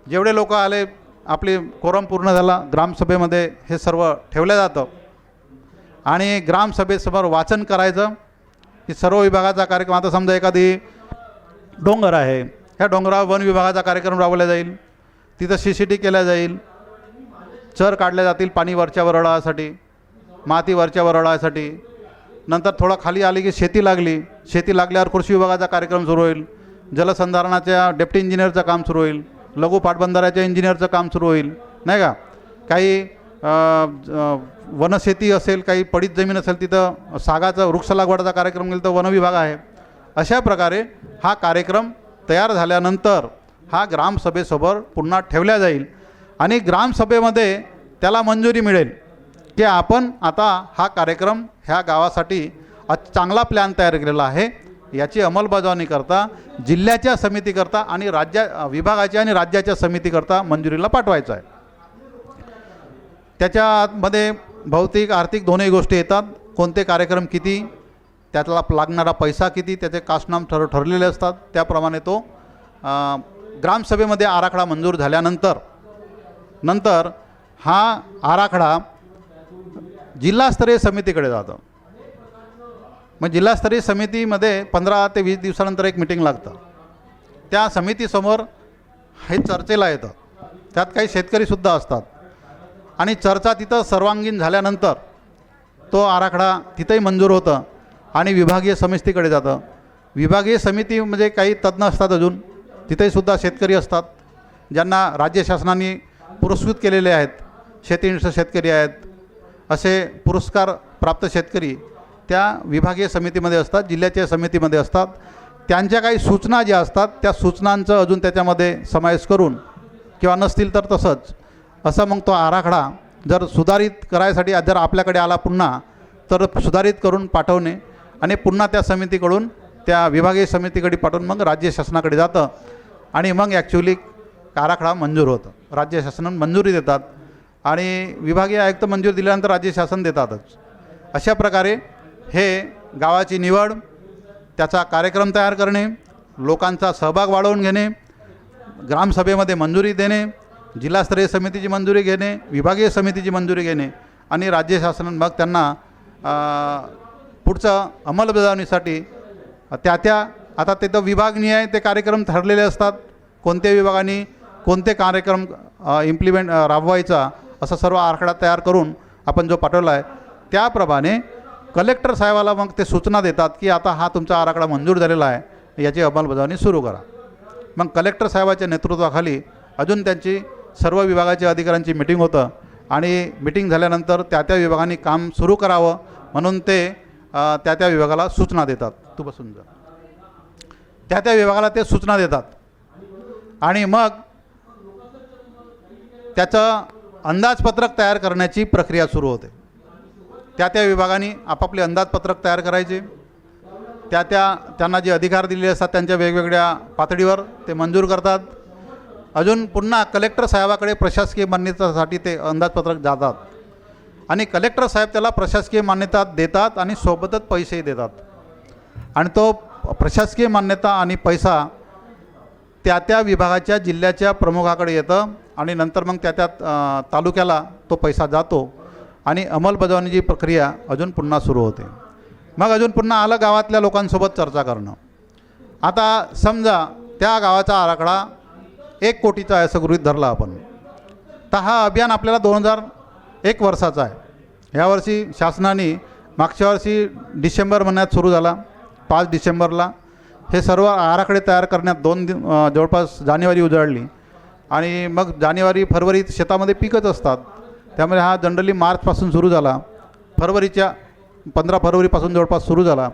जेवढे लोक आले आपली कोरम पूर्ण झाला, ग्रामसभेमध्ये हे सर्व ठेवलं जातं आणि ग्रामसभेसमोर वाचन करायचं की सर्व विभागाचा कार्यक्रम. आता समजा एखादी डोंगर आहे, ह्या डोंगरावर वन विभागाचा कार्यक्रम राबवला जाईल, तिथं CCT केल्या जाईल, चर काढले जातील पाणी वरच्या वरळासाठी, माती वरच्या वरळासाठी. नंतर थोडं खाली आली की शेती लागली, शेती लागल्यावर कृषी विभागाचा कार्यक्रम सुरू होईल, जलसंधारणाच्या डेप्टी इंजिनियरचं काम सुरू होईल, लघु पाटबंधाऱ्याच्या इंजिनियरचं काम सुरू होईल, नाही का. काही वनशेती असेल, काही पडीत जमीन असेल तिथं सागाचं वृक्ष लागवडाचा कार्यक्रम गेला तर वन विभाग आहे. अशा प्रकारे हा कार्यक्रम तयार झाल्यानंतर हा ग्रामसभेसमोर पुन्हा ठेवला जाईल आणि ग्रामसभेमध्ये त्याला मंजुरी मिळेल की आपण आता हा कार्यक्रम ह्या गावासाठी चांगला प्लॅन तयार केलेला आहे, याची अंमलबजावणी करता जिल्ह्याच्या समितीकरता आणि विभागाच्या आणि राज्याच्या समितीकरता मंजुरीला पाठवायचं आहे. त्याच्यामध्ये भौतिक आर्थिक दोन्ही गोष्टी येतात. कोणते कार्यक्रम किती, त्यातला लागणारा पैसा किती, त्याचे कास्टनाम ठरलेले असतात. त्याप्रमाणे तो ग्रामसभेमध्ये आराखडा मंजूर झाल्यानंतर हा आराखडा जिल्हास्तरीय समितीकडे जातो. मग जिल्हास्तरीय समितीमध्ये 15 ते 20 दिवसानंतर एक मिटिंग लागतं. त्या समितीसमोर हे चर्चेला येतं. त्यात काही शेतकरीसुद्धा असतात आणि चर्चा तिथं सर्वांगीण झाल्यानंतर तो आराखडा तिथंही मंजूर होतं आणि विभागीय समितीकडे जातं. विभागीय समिती म्हणजे काही तज्ज्ञ असतात, अजून तिथेसुद्धा शेतकरी असतात ज्यांना राज्य शासनाने पुरस्कृत केलेले आहेत. शेतीनिष्ठ शेतकरी आहेत, असे पुरस्कार प्राप्त शेतकरी त्या विभागीय समितीमध्ये असतात, जिल्ह्याच्या समितीमध्ये असतात. त्यांच्या काही सूचना ज्या असतात त्या सूचनांचं अजून त्याच्यामध्ये समावेश करून किंवा नसतील तर तसंच असं मग तो आराखडा जर सुधारित करायसाठी जर आपल्याकडे आला पुन्हा तर सुधारित करून पाठवणे आणि पुन्हा त्या समितीकडून त्या विभागीय समितीकडे पाठवून मग राज्य शासनाकडे जातं आणि मग ॲक्च्युली आराखडा मंजूर होतं. राज्य शासनानं मंजुरी देतात आणि विभागीय आयुक्त मंजूर दिल्यानंतर राज्य शासन देतातच. अशा प्रकारे हे गावाची निवड, त्याचा कार्यक्रम तयार करणे, लोकांचा सहभाग वाढवून घेणे, ग्रामसभेमध्ये मंजुरी देणे, जिल्हास्तरीय समितीची मंजुरी घेणे, विभागीय समितीची मंजुरी घेणे आणि राज्य शासनानं मग त्यांना पुढचं अंमलबजावणीसाठी आता तिथं विभागनिहाय ते कार्यक्रम ठरलेले असतात. कोणत्या विभागाने कोणते कार्यक्रम राबवायचा असा सर्व आराखडा तयार करून आपण जो पाठवला आहे त्याप्रमाणे कलेक्टर साहेबाला मग ते सूचना देतात की आता हा तुमचा आराखडा मंजूर झालेला आहे, याची अंमलबजावणी सुरू करा. मग कलेक्टर साहेबाच्या नेतृत्वाखाली अजून त्यांची सर्व विभागाच्या अधिकाऱ्यांची मिटिंग होतं आणि मिटिंग झाल्यानंतर त्या विभागाने काम सुरू करावं म्हणून ते त्या विभागाला सूचना देतात. तू बसून जा. त्या विभागाला ते सूचना देतात आणि मग त्याचं अंदाजपत्रक तयार करण्याची प्रक्रिया सुरू होते. त्या विभागाने आपापले अंदाजपत्रक तयार करायचे. त्यांना जे अधिकार दिलेले असतात त्यांच्या वेगवेगळ्या पातळीवर ते मंजूर करतात. अजून पुन्हा कलेक्टर साहेबाकडे प्रशासकीय मान्यतेसाठी ते अंदाजपत्रक जातात आणि कलेक्टर साहेब त्याला प्रशासकीय मान्यता देतात आणि सोबतच पैसेही देतात आणि तो प्रशासकीय मान्यता आणि पैसा त्या विभागाच्या जिल्ह्याच्या प्रमुखाकडे येतं आणि नंतर मग त्या तालुक्याला तो पैसा जातो आणि अंमलबजावणीची प्रक्रिया अजून पुन्हा सुरू होते. मग अजून पुन्हा आलं गावातल्या लोकांसोबत चर्चा करणं. आता समजा त्या गावाचा आराखडा 1 कोटीचा आहे असं गृहीत धरला आपण, तर हा अभियान आपल्याला 2001 वर्षाचा आहे. यावर्षी शासनाने मागच्या वर्षी डिसेंबर महिन्यात सुरू झाला, 5 डिसेंबरला हे सर्व आराखडे तयार करण्यात जवळपास जानेवारी उजाडली आणि मग जानेवारी फरवरी शेतामध्ये पिकच असतात, त्यामुळे हा जनरली मार्चपासून सुरू झाला, 15 फरवरीपासून जवळपास सुरू झाला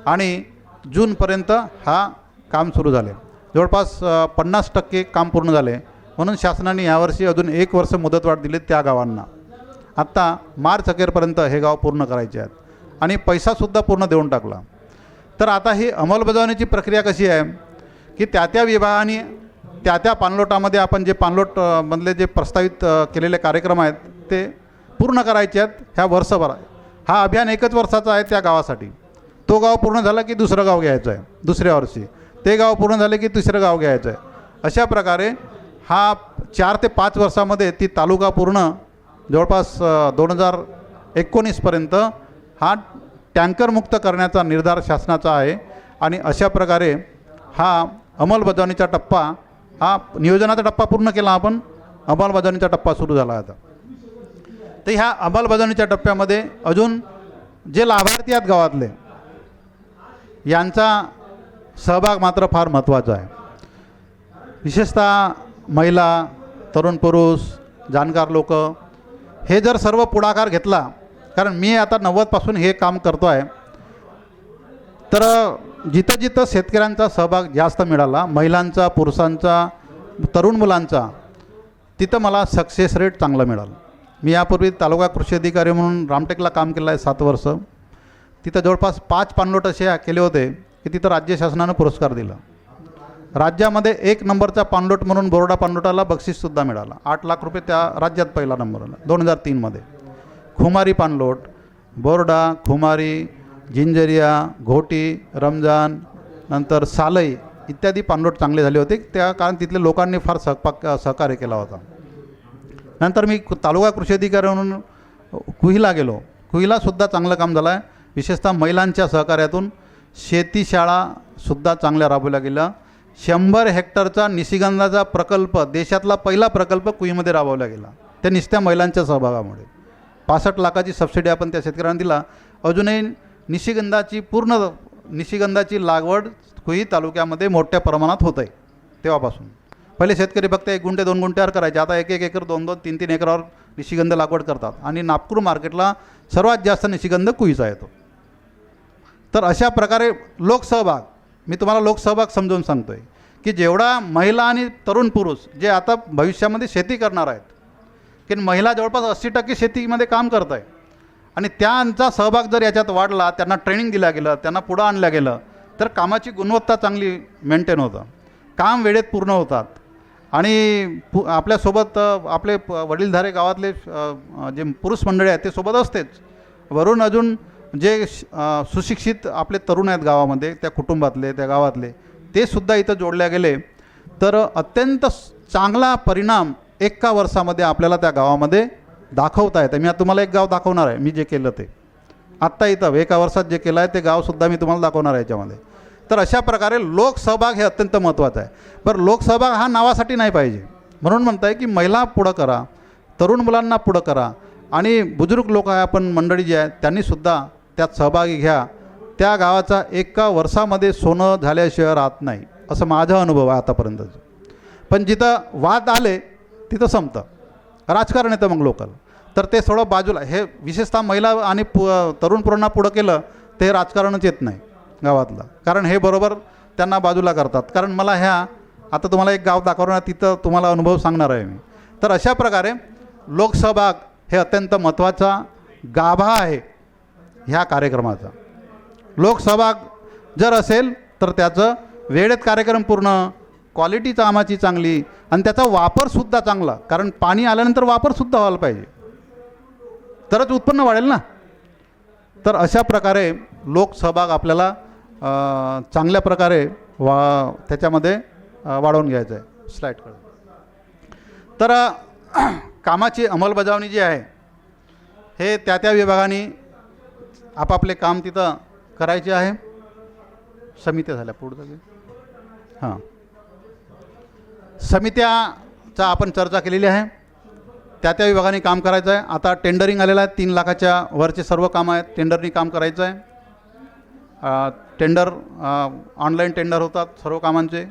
आणि जूनपर्यंत हा काम सुरू झाले. जवळपास 50% काम पूर्ण झाले. म्हणून शासनाने यावर्षी अजून 1 वर्ष मुदतवाढ दिली त्या गावांना. आत्ता मार्च अखेरपर्यंत हे गाव पूर्ण करायचे आहेत आणि पैसासुद्धा पूर्ण देऊन टाकला. तर आता ही अंमलबजावणीची प्रक्रिया कशी आहे की त्या विभागाने त्या पाणलोटामध्ये आपण जे पाणलोटमधले जे प्रस्तावित केलेले कार्यक्रम आहेत ते पूर्ण करायचे आहेत ह्या वर्षभरात. हा अभियान 1च वर्षाचा आहे त्या गावासाठी. तो गाव पूर्ण झाला की दुसरं गाव घ्यायचं आहे दुसऱ्या वर्षी, ते गाव पूर्ण झाले की तिसरं गाव घ्यायचं आहे. अशा प्रकारे हा 4 ते 5 वर्षामध्ये ती तालुका पूर्ण जवळपास 2019पर्यंत हा टँकरमुक्त करण्याचा निर्धार शासनाचा आहे आणि अशा प्रकारे हा अंमलबजावणीचा टप्पा, हा नियोजनाचा टप्पा पूर्ण केला आपण, अंमलबजावणीचा टप्पा सुरू झाला आता. तर ह्या अंमलबजावणीच्या टप्प्यामध्ये अजून जे लाभार्थी आहेत गावातले यांचा सहभाग मात्र फार महत्त्वाचा आहे. विशेषतः महिला, तरुण पुरुष, जाणकार लोक हे जर सर्व पुढाकार घेतला, कारण मी आता 90पासून हे काम करतो आहे, तर जिथं जिथं शेतकऱ्यांचा सहभाग जास्त मिळाला, महिलांचा, पुरुषांचा, तरुण मुलांचा, तिथं मला सक्सेस रेट चांगला मिळाला. मी यापूर्वी तालुका कृषी अधिकारी म्हणून रामटेकला काम केलं आहे 7 वर्ष. तिथं जवळपास 5 पाणलोट असे केले होते की तिथं राज्य शासनानं पुरस्कार दिला. राज्यामध्ये 1 नंबरचा पाणलोट म्हणून बोर्डा पाणलोटाला बक्षीससुद्धा मिळाला. 8 लाख रुपये त्या राज्यात पहिला नंबर आला 2003मध्ये. खुमारी पाणलोट, बोर्डा, खुमारी, जिंजरिया, घोटी, रमजान, नंतर सालई इत्यादी पाणलोट चांगले झाले होते त्या, कारण तिथल्या लोकांनी फार सहकार्य केला होता. नंतर मी तालुका कृषी अधिकारी म्हणून कुहीला गेलो. कुहीलासुद्धा चांगलं काम झालं आहे. विशेषतः महिलांच्या सहकार्यातून शेतीशाळासुद्धा चांगल्या राबवल्या गेल्या. 100 हेक्टरचा निशिगंधाचा प्रकल्प, देशातला पहिला प्रकल्प कुईमध्ये राबवला गेला त्या नुसत्या महिलांच्या सहभागामुळे. 65 लाखाची सबसिडी आपण त्या शेतकऱ्यांना दिला. अजूनही निशिगंधाची लागवड कुई तालुक्यामध्ये मोठ्या प्रमाणात होत आहे तेव्हापासून. पहिले शेतकरी फक्त 1 गुंठे 2 गुंठ्यावर करायचे, आता 1 एकर 2 3 एकरावर निशिगंध लागवड करतात आणि नागपूर मार्केटला सर्वात जास्त निशिगंध कुईचा येतो. तर अशा प्रकारे लोकसहभाग, मी तुम्हाला लोकसहभाग समजावून सांगतो आहे की जेवढा महिला आणि तरुण पुरुष जे आता भविष्यामध्ये शेती करणार आहेत, की महिला जवळपास 80% शेतीमध्ये काम करत आहे आणि त्यांचा सहभाग जर याच्यात वाढला, त्यांना ट्रेनिंग दिलं गेलं, त्यांना पुढं आणलं गेलं, तर कामाची गुणवत्ता चांगली मेंटेन होतं, काम वेळेत पूर्ण होतात आणि आपल्यासोबत आपले वडीलधारे गावातले जे पुरुष मंडळी आहेत ते सोबत असतेच. वरून अजून जे सुशिक्षित आपले तरुण आहेत गावामध्ये, त्या कुटुंबातले, त्या गावातले, ते सुद्धा इथं जोडले गेले, तर अत्यंत चांगला परिणाम 1 वर्षामध्ये आपल्याला त्या गावामध्ये दाखवता येतं. मी आता तुम्हाला एक गाव दाखवणार आहे, मी जे केलं ते आत्ता इथं 1 वर्षात जे केलं आहे ते गावसुद्धा मी तुम्हाला दाखवणार आहे याच्यामध्ये. तर अशा प्रकारे लोकसहभाग हे अत्यंत महत्त्वाचं आहे. पण लोकसहभाग हा नावासाठी नाही पाहिजे, म्हणून म्हणतं आहे की महिला पुढं करा, तरुण मुलांना पुढं करा आणि बुजुर्ग लोक आहे आपण मंडळी जे आहेत त्यांनीसुद्धा त्यात सहभागी घ्या. त्या गावाचा 1 वर्षामध्ये सोनं झाल्याशिवाय राहत नाही, असं माझा अनुभव आहे आतापर्यंतचं. पण जिथं वाद आले तिथं संपतं, राजकारण येतं मग लोकल, तर ते थोडं बाजूला. हे विशेषतः महिला आणि तरुण पोरांना पुढं केलं ते राजकारणच येत नाही गावातलं, कारण हे बरोबर त्यांना बाजूला करतात. कारण मला आता तुम्हाला एक गाव दाखवणार, तिथं तुम्हाला अनुभव सांगणार आहे मी. तर अशा प्रकारे लोकसहभाग हे अत्यंत महत्त्वाचा गाभा आहे ह्या कार्यक्रमाचा. लोकसहभाग जर असेल तर त्याचं वेळेत कार्यक्रम पूर्ण, क्वालिटी कामाची चांगली आणि त्याचा वापरसुद्धा चांगला, कारण पाणी आल्यानंतर वापरसुद्धा व्हायला पाहिजे, तरच उत्पन्न वाढेल ना. तर अशा प्रकारे लोकसहभाग आपल्याला चांगल्या प्रकारे त्याच्यामध्ये वाढवून घ्यायचं आहे. स्लाईडकडे. तर कामाची अंमलबजावणी जी आहे हे त्या विभागाने आपापले काम तिथं करायचे आहे. समित्या झाल्या पुढं. हां, समित्याचा आपण चर्चा केलेली आहे. त्या विभागाने काम करायचं आहे. आता टेंडरिंग आलेलं आहे. 3 लाखाच्या वरचे सर्व कामं आहेत, टेंडरनी काम करायचं आहे. टेंडर ऑनलाईन टेंडर होतात सर्व कामांचे.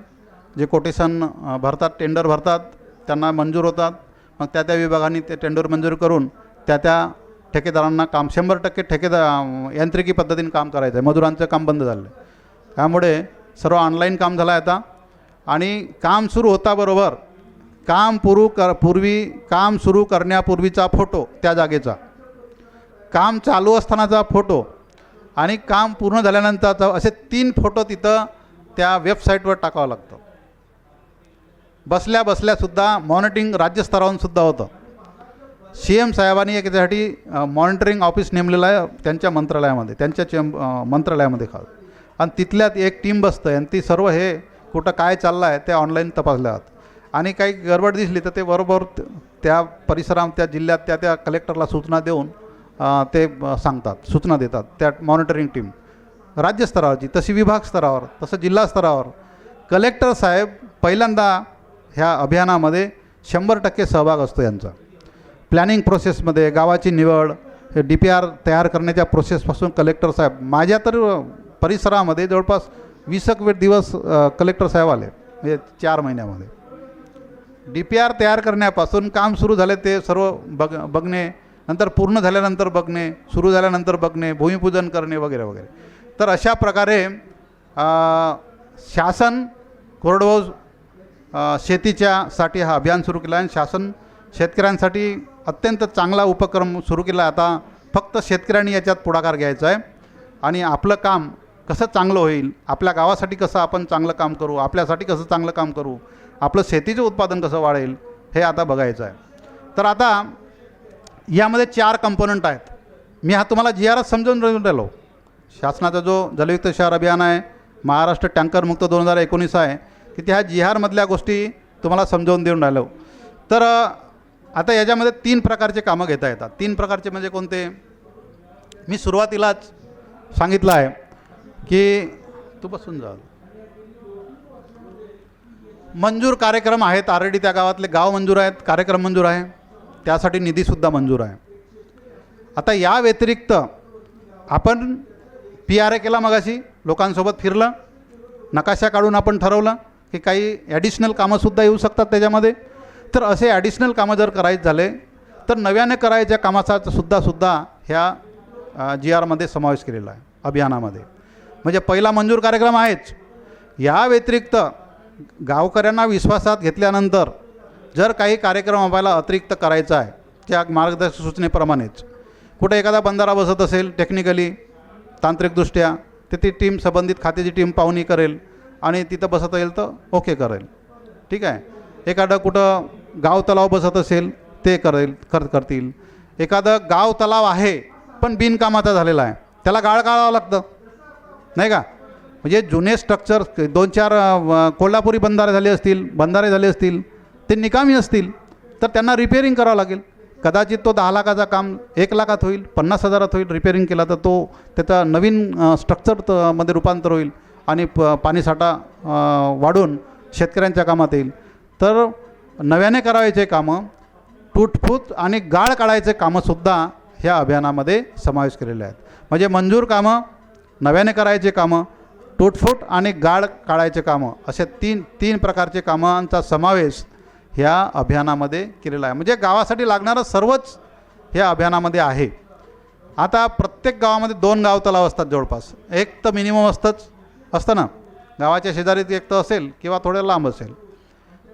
जे कोटेशन भरतात, टेंडर भरतात, त्यांना मंजूर होतात. मग त्या विभागाने ते टेंडर मंजूर करून त्या ठेकेदारांना काम 100% यांत्रिकी पद्धतीने काम करायचं आहे. मजुरांचं काम बंद झालं आहे, त्यामुळे सर्व ऑनलाईन काम झालं आहे आता. आणि काम सुरू होताबरोबर काम सुरू करण्यापूर्वीचा फोटो त्या जागेचा, काम चालू असतानाचा फोटो आणि काम पूर्ण झाल्यानंतरचा, असे 3 फोटो तिथं त्या वेबसाईटवर टाकावं लागतं. बसल्यासुद्धा मॉनिटरिंग राज्यस्तरावरून सुद्धा होतं. CM साहेबांनी याच्यासाठी मॉनिटरिंग ऑफिस नेमलेलं आहे त्यांच्या मंत्रालयामध्ये, मंत्रालयामध्ये खास. आणि तिथल्यात एक टीम बसतं आणि ती सर्व हे कुठं काय चाललं आहे ते ऑनलाईन तपासल्या जातं. आणि काही गडबड दिसली तर ते बरोबर त्या परिसरात, त्या जिल्ह्यात त्या कलेक्टरला सूचना देऊन ते सांगतात, सूचना देतात. त्या मॉनिटरिंग टीम राज्यस्तरावरची, तशी विभाग स्तरावर, तसं जिल्हा स्तरावर. कलेक्टर साहेब पहिल्यांदा ह्या अभियानामध्ये 100% सहभाग असतो यांचा. प्लॅनिंग प्रोसेसमध्ये, गावाची निवड, हे DPR तयार करण्याच्या प्रोसेसपासून कलेक्टर साहेब, माझ्या तर परिसरामध्ये जवळपास 20 दिवस कलेक्टर साहेब आले, म्हणजे 4 महिन्यामध्ये. DPR तयार करण्यापासून काम सुरू झाले ते सर्व बघणे, नंतर पूर्ण झाल्यानंतर बघणे, सुरू झाल्यानंतर बघणे, भूमिपूजन करणे वगैरे वगैरे. तर अशा प्रकारे शासन कोरडवाहू शेतीच्यासाठी हा अभियान सुरू केला आहे. शासन शेतकऱ्यांसाठी अत्यंत चांगला उपक्रम सुरू केला आहे. आता फक्त शेतकऱ्यांनी याच्यात पुढाकार घ्यायचा आहे आणि आपलं काम कसं चांगलं होईल, आपल्या गावासाठी कसं आपण चांगलं काम करू, आपल्यासाठी कसं चांगलं काम करू, आपलं शेतीचं उत्पादन कसं वाढेल, हे आता बघायचं आहे. तर आता यामध्ये 4 कंपोनंट आहेत. मी तुम्हाला GRS समजावून राहिलो. शासनाचा जो जलयुक्त शहर अभियान आहे, महाराष्ट्र टँकरमुक्त 2019 आहे, की त्या GR मधल्या गोष्टी तुम्हाला समजावून देऊन राहिलो. तर आता याच्यामध्ये 3 प्रकारचे कामं घेता येतात. 3 प्रकारचे म्हणजे कोणते? मी सुरुवातीलाच सांगितलं आहे की तू बसून जा. मंजूर कार्यक्रम आहेत ऑलरेडी, त्या गावातले गाव मंजूर आहेत, कार्यक्रम मंजूर आहे, त्यासाठी निधीसुद्धा मंजूर आहे. आता या व्यतिरिक्त आपण PRA केला, मगाशी लोकांसोबत फिरलं, नकाशा काढून आपण ठरवलं की काही ॲडिशनल कामंसुद्धा येऊ शकतात त्याच्यामध्ये. तर असे ॲडिशनल कामं जर करायचे झाले तर नव्याने करायच्या कामाचा सुद्धा ह्या GRमध्ये समावेश केलेला आहे अभियानामध्ये. म्हणजे पहिला मंजूर कार्यक्रम आहेच. या व्यतिरिक्त गावकऱ्यांना विश्वासात घेतल्यानंतर जर काही कार्यक्रम आपल्याला अतिरिक्त करायचा आहे, त्या मार्गदर्शक सूचनेप्रमाणेच, कुठे एखादा बंधारा बसत असेल टेक्निकली तांत्रिकदृष्ट्या, तर ती टीम, संबंधित खात्याची टीम पाहणी करेल आणि तिथं बसत येईल तर ओके करेल, ठीक आहे. एखादं कुठं गाव तलाव बसत असेल ते करतील. एखादं गाव तलाव आहे पण बिनकामाचा झालेला आहे, त्याला गाळ काढावं लागतं, नाही का. म्हणजे जुने स्ट्रक्चर 2-4 कोल्हापुरी बंधारे झाले असतील, ते निकामी असतील, तर त्यांना रिपेअरिंग करावं लागेल. कदाचित तो 10 लाखाचा काम 1 लाखात होईल, 50,000 होईल. रिपेअरिंग केला तर तो त्याचा नवीन स्ट्रक्चरमध्ये रूपांतर होईल आणि पाणीसाठा वाढून शेतकऱ्यांच्या कामात येईल. तर नव्याने करायचे कामं, तुटफूट आणि गाळ काढायचे कामंसुद्धा ह्या अभियानामध्ये समावेश केलेले आहेत. म्हणजे मंजूर कामं, नव्याने करायचे कामं, तुटफूट आणि गाळ काढायचे कामं, असे तीन प्रकारचे कामांचा समावेश ह्या अभियानामध्ये केलेला आहे. म्हणजे गावासाठी लागणारं सर्वच ह्या अभियानामध्ये आहे. आता प्रत्येक गावामध्ये 2 गाव तलाव असतात जवळपास, एक तर मिनिमम असतं ना, गावाच्या शेजारी एक तर असेल किंवा थोडं लांब असेल,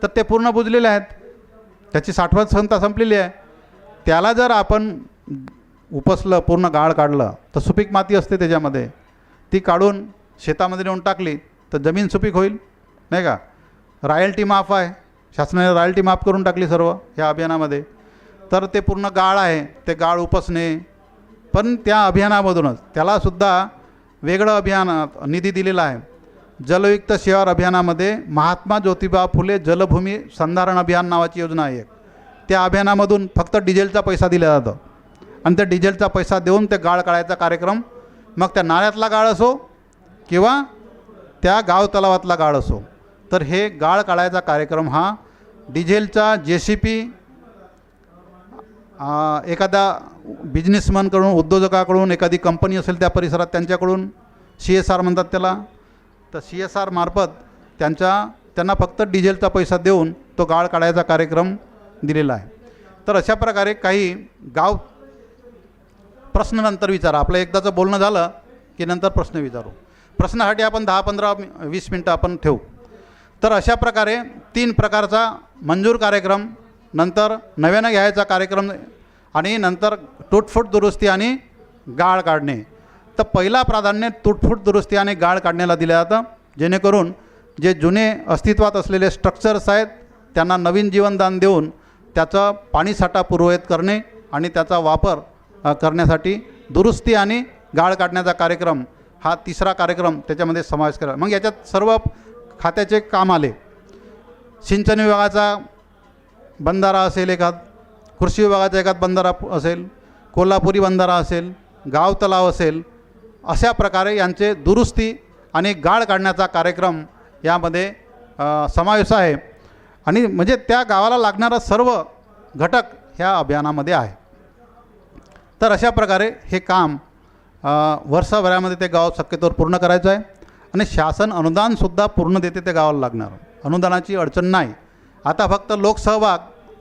तर ते पूर्ण बुजलेले आहेत, त्याची साठवण क्षमता संपलेली आहे. त्याला जर आपण उपसलं, पूर्ण गाळ काढलं, तर सुपीक माती असते त्याच्यामध्ये, ती काढून शेतामध्ये नेऊन टाकली तर जमीन सुपीक होईल, नाही का. रॉयल्टी माफ आहे, शासनाने रॉयल्टी माफ करून टाकली सर्व ह्या अभियानामध्ये. तर ते पूर्ण गाळ आहे, ते गाळ उपसणे, पण त्या अभियानामधूनच त्यालासुद्धा वेगळं अभियान निधी दिलेला आहे. जलयुक्त शिवार अभियानामध्ये महात्मा ज्योतिबा फुले जलभूमी संधारण अभियान नावाची योजना आहे. त्या अभियानामधून फक्त डिझेलचा पैसा दिला जातो आणि त्या डिझेलचा पैसा देऊन ते गाळ काढायचा कार्यक्रम, मग त्या नाल्यातला गाळ असो किंवा त्या गाव तलावातला गाळ असो, तर हे गाळ काढायचा कार्यक्रम हा डिझेलचा JCP एखादा बिझनेसमॅनकडून, उद्योजकाकडून, एखादी कंपनी असेल त्या परिसरात त्यांच्याकडून, CSR म्हणतात त्याला, तर CSR मार्फत त्यांना फक्त डिझेलचा पैसा देऊन तो गाळ काढायचा कार्यक्रम दिलेला आहे. तर अशा प्रकारे काही गाव प्रश्न नंतर विचारा. आपलं एकदाचं बोलणं झालं की नंतर प्रश्न विचारू. प्रश्नासाठी आपण 10-15-20 मिनटं आपण ठेवू. तर अशा प्रकारे 3 प्रकारचा मंजूर कार्यक्रम, नंतर नव्यानं घ्यायचा कार्यक्रम आणि नंतर तुटफूट दुरुस्ती आणि गाळ काढणे. तर पहिला प्राधान्य तुटफूट दुरुस्ती आणि गाळ काढण्याला दिलं जातं, जेणेकरून जे जुने अस्तित्वात असलेले स्ट्रक्चर्स आहेत त्यांना नवीन जीवनदान देऊन त्याचा पाणीसाठा पूर्ववत करणे आणि त्याचा वापर करण्यासाठी दुरुस्ती आणि गाळ काढण्याचा कार्यक्रम हा तिसरा कार्यक्रम त्याच्यामध्ये समावेश करा. मग याच्यात सर्व खात्याचे काम आले. सिंचन विभागाचा बंधारा असेल एखाद, कृषी विभागाचा एखाद बंधारा असेल, कोल्हापुरी बंधारा असेल, गाव तलाव असेल, अशा प्रकारे यांचे दुरुस्ती आणि गाळ काढण्याचा कार्यक्रम यामध्ये समावेश आहे. आणि म्हणजे त्या गावाला लागणारा सर्व घटक ह्या अभियानामध्ये आहे. तर अशा प्रकारे हे काम वर्षभरामध्ये ते गाव शक्यतोवर पूर्ण करायचं आहे. आणि शासन अनुदानसुद्धा पूर्ण देते ते गावाला लागणार, अनुदानाची अडचण नाही. आता फक्त लोकसहभाग,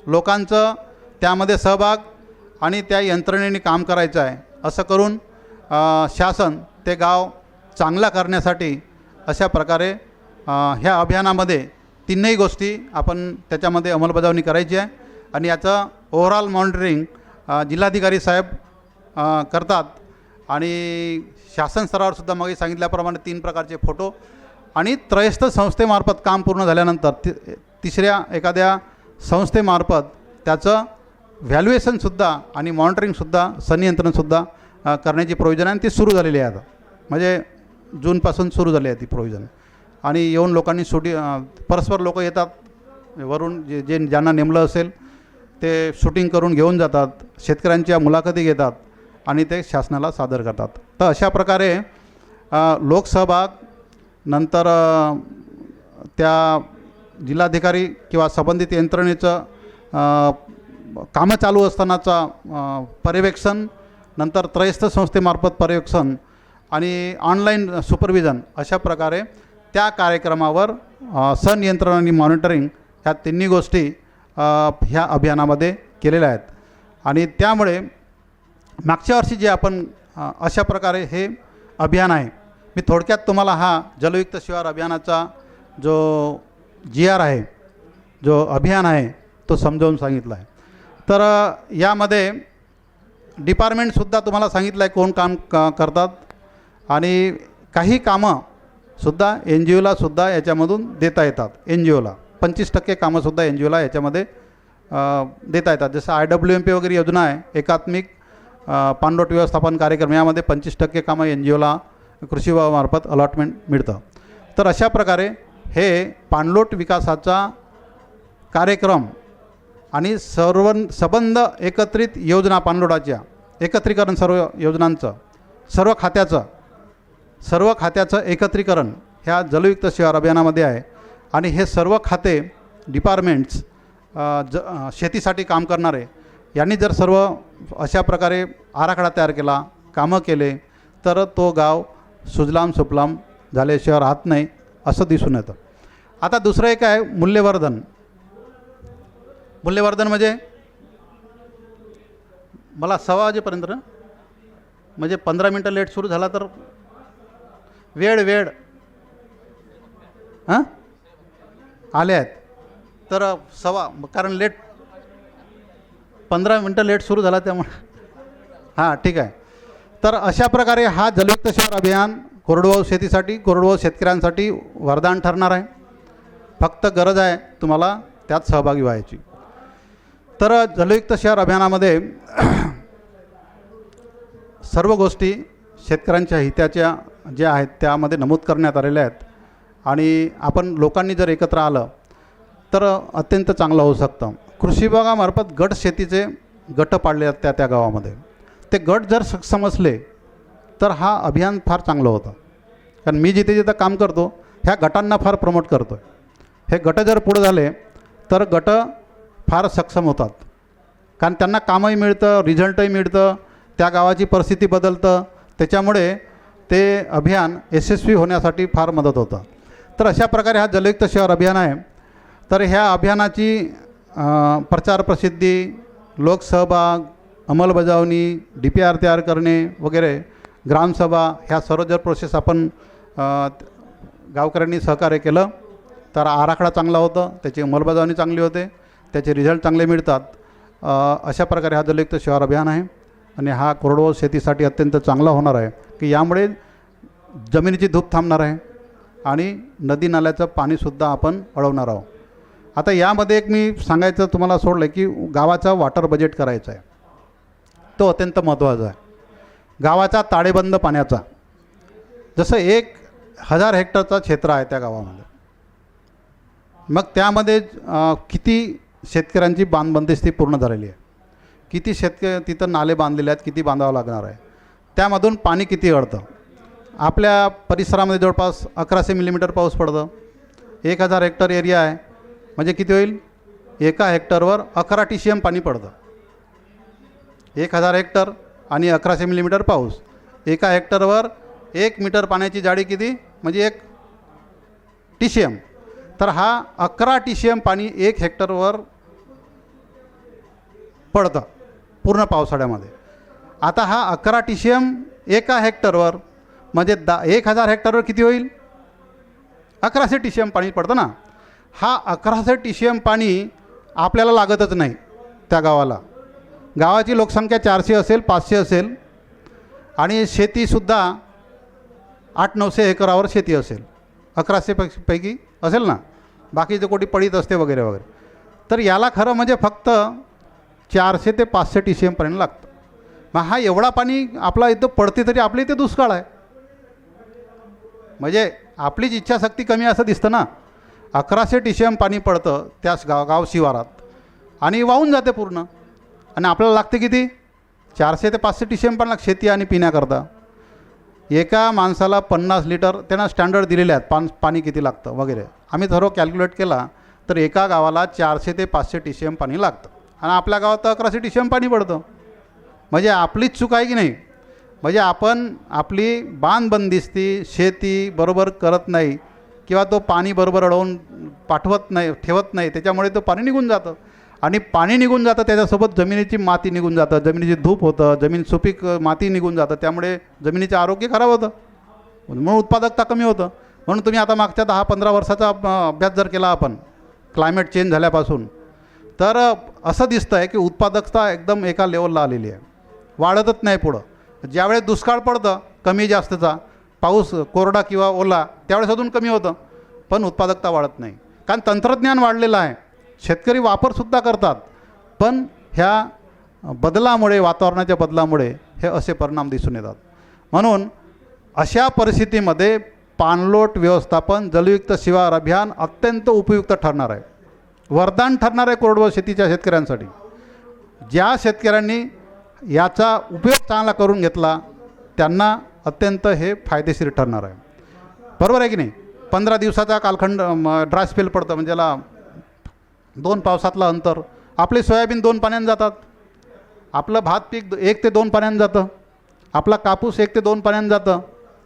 लोकांचं त्यामध्ये सहभाग आणि त्या यंत्रणेने काम करायचं आहे. असं करून शासन ते गाव चांगला करण्यासाठी अशा प्रकारे ह्या अभियानामध्ये 3ही गोष्टी आपण त्याच्यामध्ये अंमलबजावणी करायची आहे. आणि याचं ओव्हरऑल मॉनिटरिंग जिल्हाधिकारी साहेब करतात. आणि शासन स्तरावरसुद्धा मग सांगितल्याप्रमाणे 3 प्रकारचे फोटो आणि त्रयस्थ संस्थेमार्फत काम पूर्ण झाल्यानंतर तिसऱ्या एखाद्या संस्थेमार्फत त्याचं व्हॅल्युएशनसुद्धा आणि मॉनिटरिंगसुद्धा, संनियंत्रणसुद्धा करण्याची प्रोव्हिजन आहे. आणि ती सुरू झालेली आहे. आता म्हणजे जूनपासून सुरू झाली आहे ती प्रोव्हिजन. आणि येऊन लोकांनी परस्पर लोक येतात वरून, जे ज्यांना नेमलं असेल ते शूटिंग करून घेऊन जातात, शेतकऱ्यांच्या मुलाखती घेतात आणि ते शासनाला सादर करतात. तर अशा प्रकारे लोकसहभाग, नंतर त्या जिल्हाधिकारी किंवा संबंधित यंत्रणेचं कामं चालू असतानाचा पर्यवेक्षण, नंतर त्रयस्थ संस्थेमार्फत पर्यवेक्षण आणि ऑनलाईन सुपरविजन, अशा प्रकारे त्या कार्यक्रमावर संनियंत्रण आणि मॉनिटरिंग ह्या 3ही गोष्टी ह्या अभियानामध्ये केलेल्या आहेत. आणि त्यामुळे मागच्या वर्षी जे आपण अशा प्रकारे हे अभियान आहे, मी थोडक्यात तुम्हाला हा जलयुक्त शिवार अभियानाचा जो GR आहे, जो अभियान आहे, तो समजावून सांगितला आहे. तर यामध्ये डिपार्टमेंटसुद्धा तुम्हाला सांगितलं आहे कोण काम करतात. आणि काही कामंसुद्धा NGOलासुद्धा याच्यामधून देता येतात. NGOला 25% कामंसुद्धा NGOला याच्यामध्ये देता येतात. जसं IWMP वगैरे योजना आहे, एकात्मिक पाणलोट व्यवस्थापन कार्यक्रम, यामध्ये 25% कामं NGOला कृषी विभागामार्फत अलॉटमेंट मिळतं. तर अशा प्रकारे हे पाणलोट विकासाचा कार्यक्रम आणि सबंध एकत्रित योजना, पाणलोटाच्या एकत्रीकरण, सर्व योजनांचं, सर्व खात्याचं एकत्रीकरण ह्या जलयुक्त शिवार अभियानामध्ये आहे. आणि हे सर्व खाते, डिपार्टमेंट्स, शेतीसाठी काम करणारे यांनी जर सर्व अशा प्रकारे आराखडा तयार केला, कामं केले, तर तो गाव सुजलाम सुफलाम झाल्याशिवाय राहत नाही, असं दिसून येतं. आता दुसरं एक आहे मूल्यवर्धन. मूल्यवर्धन म्हणजे मला 6 वाजेपर्यंत, म्हणजे 15 मिनटं लेट सुरू झाला तर वेळ हां आले आहेत. तर कारण 15 मिनटं लेट सुरू झाला त्यामुळे हां ठीक आहे. तर अशा प्रकारे हा जलयुक्त शिवार अभियान कोरडवाहू शेतीसाठी, कोरडवाहू शेतकऱ्यांसाठी वरदान ठरणार आहे. फक्त गरज आहे तुम्हाला त्यात सहभागी व्हायची. तर जलयुक्त शहर अभियानामध्ये सर्व गोष्टी शेतकऱ्यांच्या हिताच्या ज्या आहेत त्यामध्ये नमूद करण्यात आलेल्या आहेत आणि आपण लोकांनी जर एकत्र आलं तर अत्यंत चांगलं होऊ शकतं. कृषी विभागामार्फत गट शेतीचे गट पाडले आहेत त्या गावामध्ये. ते गट जर सक्षम असले तर हा अभियान फार चांगलं होतं. कारण मी जिथे जिथं काम करतो ह्या गटांना फार प्रमोट करतो आहे. हे गट जर पुढे झाले तर गट फार सक्षम होतात. कारण त्यांना कामही मिळतं, रिझल्टही मिळतं, त्या गावाची परिस्थिती बदलतं. त्याच्यामुळे ते अभियान यशस्वी होण्यासाठी फार मदत होतं. तर अशा प्रकारे हा जलयुक्त शहर अभियान आहे. तर ह्या अभियानाची प्रचार प्रसिद्धी, लोकसहभाग, अंमलबजावणी, DPR तयार करणे वगैरे, ग्रामसभा, ह्या सर्व जर प्रोसेस आपण गावकऱ्यांनी सहकार्य केलं तर आराखडा चांगला होतं, त्याची अंमलबजावणी चांगली होते, त्याचे रिझल्ट चांगले मिळतात. अशा प्रकारे हा जलयुक्त शहर अभियान आहे आणि हा कोरडवाहू शेतीसाठी अत्यंत चांगला होणार आहे की यामुळे जमिनीची धूप थांबणार आहे आणि नदी नाल्याचं पाणीसुद्धा आपण अडवणार आहोत. आता यामध्ये एक मी सांगायचं तुम्हाला सोडलं की गावाचा वॉटर बजेट करायचा आहे. तो अत्यंत महत्त्वाचा आहे. गावाचा ताळेबंद पाण्याचा, जसं 1000 हेक्टरचा क्षेत्र आहे त्या गावामध्ये, मग त्यामध्ये किती शेतकऱ्यांची बांधबंदिस्ती पूर्ण झालेली आहे, किती शेतकरी तिथं नाले बांधलेले आहेत, किती बांधावं लागणार आहे, त्यामधून पाणी किती अडतं. आपल्या परिसरामध्ये जवळपास 1100 मिलीमीटर पाऊस पडतं. 1000 हेक्टर एरिया आहे म्हणजे किती होईल, एका हेक्टरवर 11 TCM पाणी पडतं. 1000 हेक्टर आणि 1100 मिलीमीटर पाऊस, एका हेक्टरवर 1 मीटर पाण्याची जाडी किती, म्हणजे 1 TCM. तर हा 11 TCM पाणी 1 हेक्टरवर पडतं पूर्ण पावसाळ्यामध्ये. आता हा 11 TCM एका हेक्टरवर म्हणजे 1000 हेक्टरवर किती होईल, 1100 TCM पाणी पडतं ना. हा 1100 TCM पाणी आपल्याला लागतच नाही त्या गावाला. गावाची लोकसंख्या 400 असेल, 500 असेल आणि शेतीसुद्धा 800-900 एकरावर शेती असेल, 1100 पैकी असेल ना, बाकीचं कोटी पडीत असते वगैरे वगैरे. तर याला खरं म्हणजे फक्त 400 ते 500 TCM पर्यंत लागतं. मग हा एवढा पाणी आपला इथं पडते तरी आपल्या इथे दुष्काळ आहे. म्हणजे आपलीच इच्छाशक्ती कमी असं दिसतं ना. 1100 TCM पाणी पडतं त्याच गाव शिवारात आणि वाहून जाते पूर्ण. आणि आपल्याला लागते किती, 400 ते 500 TCM पाणी लागतं शेती आणि पिण्याकरता. एका माणसाला 50 लिटर त्यांना स्टँडर्ड दिलेले आहेत पाणी किती लागतं वगैरे. आम्ही सर्व कॅल्क्युलेट केला तर एका गावाला 400 ते 500 TCM पाणी लागतं आणि आपल्या गावात 1100 TCM पाणी पडतं. म्हणजे आपलीच चूक आहे की नाही. म्हणजे आपण आपली बांधबंदिस्ती शेती बरोबर करत नाही किंवा तो पाणी बरोबर अडवून पाठवत नाही, ठेवत नाही, त्याच्यामुळे तो पाणी निघून जातं. आणि पाणी निघून जातं त्याच्यासोबत जमिनीची माती निघून जातं, जमिनीची धूप होतं, जमीन सुपीक माती निघून जातं, त्यामुळे जमिनीचे आरोग्य खराब होतं, म्हणून उत्पादकता कमी होतं. म्हणून तुम्ही आता मागच्या 10-15 वर्षाचा अभ्यास जर केला आपण क्लायमेट चेंज झाल्यापासून, तर असं दिसतं आहे की उत्पादकता एकदम एका लेवलला आलेली आहे, वाढतच नाही पुढं. ज्यावेळेस दुष्काळ पडतं कमी जास्तचा, पाऊस कोरडा किंवा ओला, त्यावेळेस अजून कमी होतं, पण उत्पादकता वाढत नाही. कारण तंत्रज्ञान वाढलेलं आहे, शेतकरी वापरसुद्धा करतात, पण ह्या बदलामुळे, वातावरणाच्या बदलामुळे हे असे परिणाम दिसून येतात. म्हणून अशा परिस्थितीमध्ये पाणलोट व्यवस्थापन जलयुक्त शिवार अभियान अत्यंत उपयुक्त ठरणार आहे, वरदान ठरणार आहे कोरडवाहू शेतीच्या शेतकऱ्यांसाठी. ज्या शेतकऱ्यांनी याचा उपयोग चांगला करून घेतला त्यांना अत्यंत हे फायदेशीर ठरणार आहे. बरोबर आहे की नाही. 15 दिवसाचा कालखंड ड्राय स्पेल पडतं, म्हणजे याला 2 पावसातलं अंतर. आपले सोयाबीन 2 पाण्यानं जातात, आपलं भात पीक 1 ते 2 पाण्यानं जातं, आपला कापूस 1 ते 2 पाण्यानं जातं.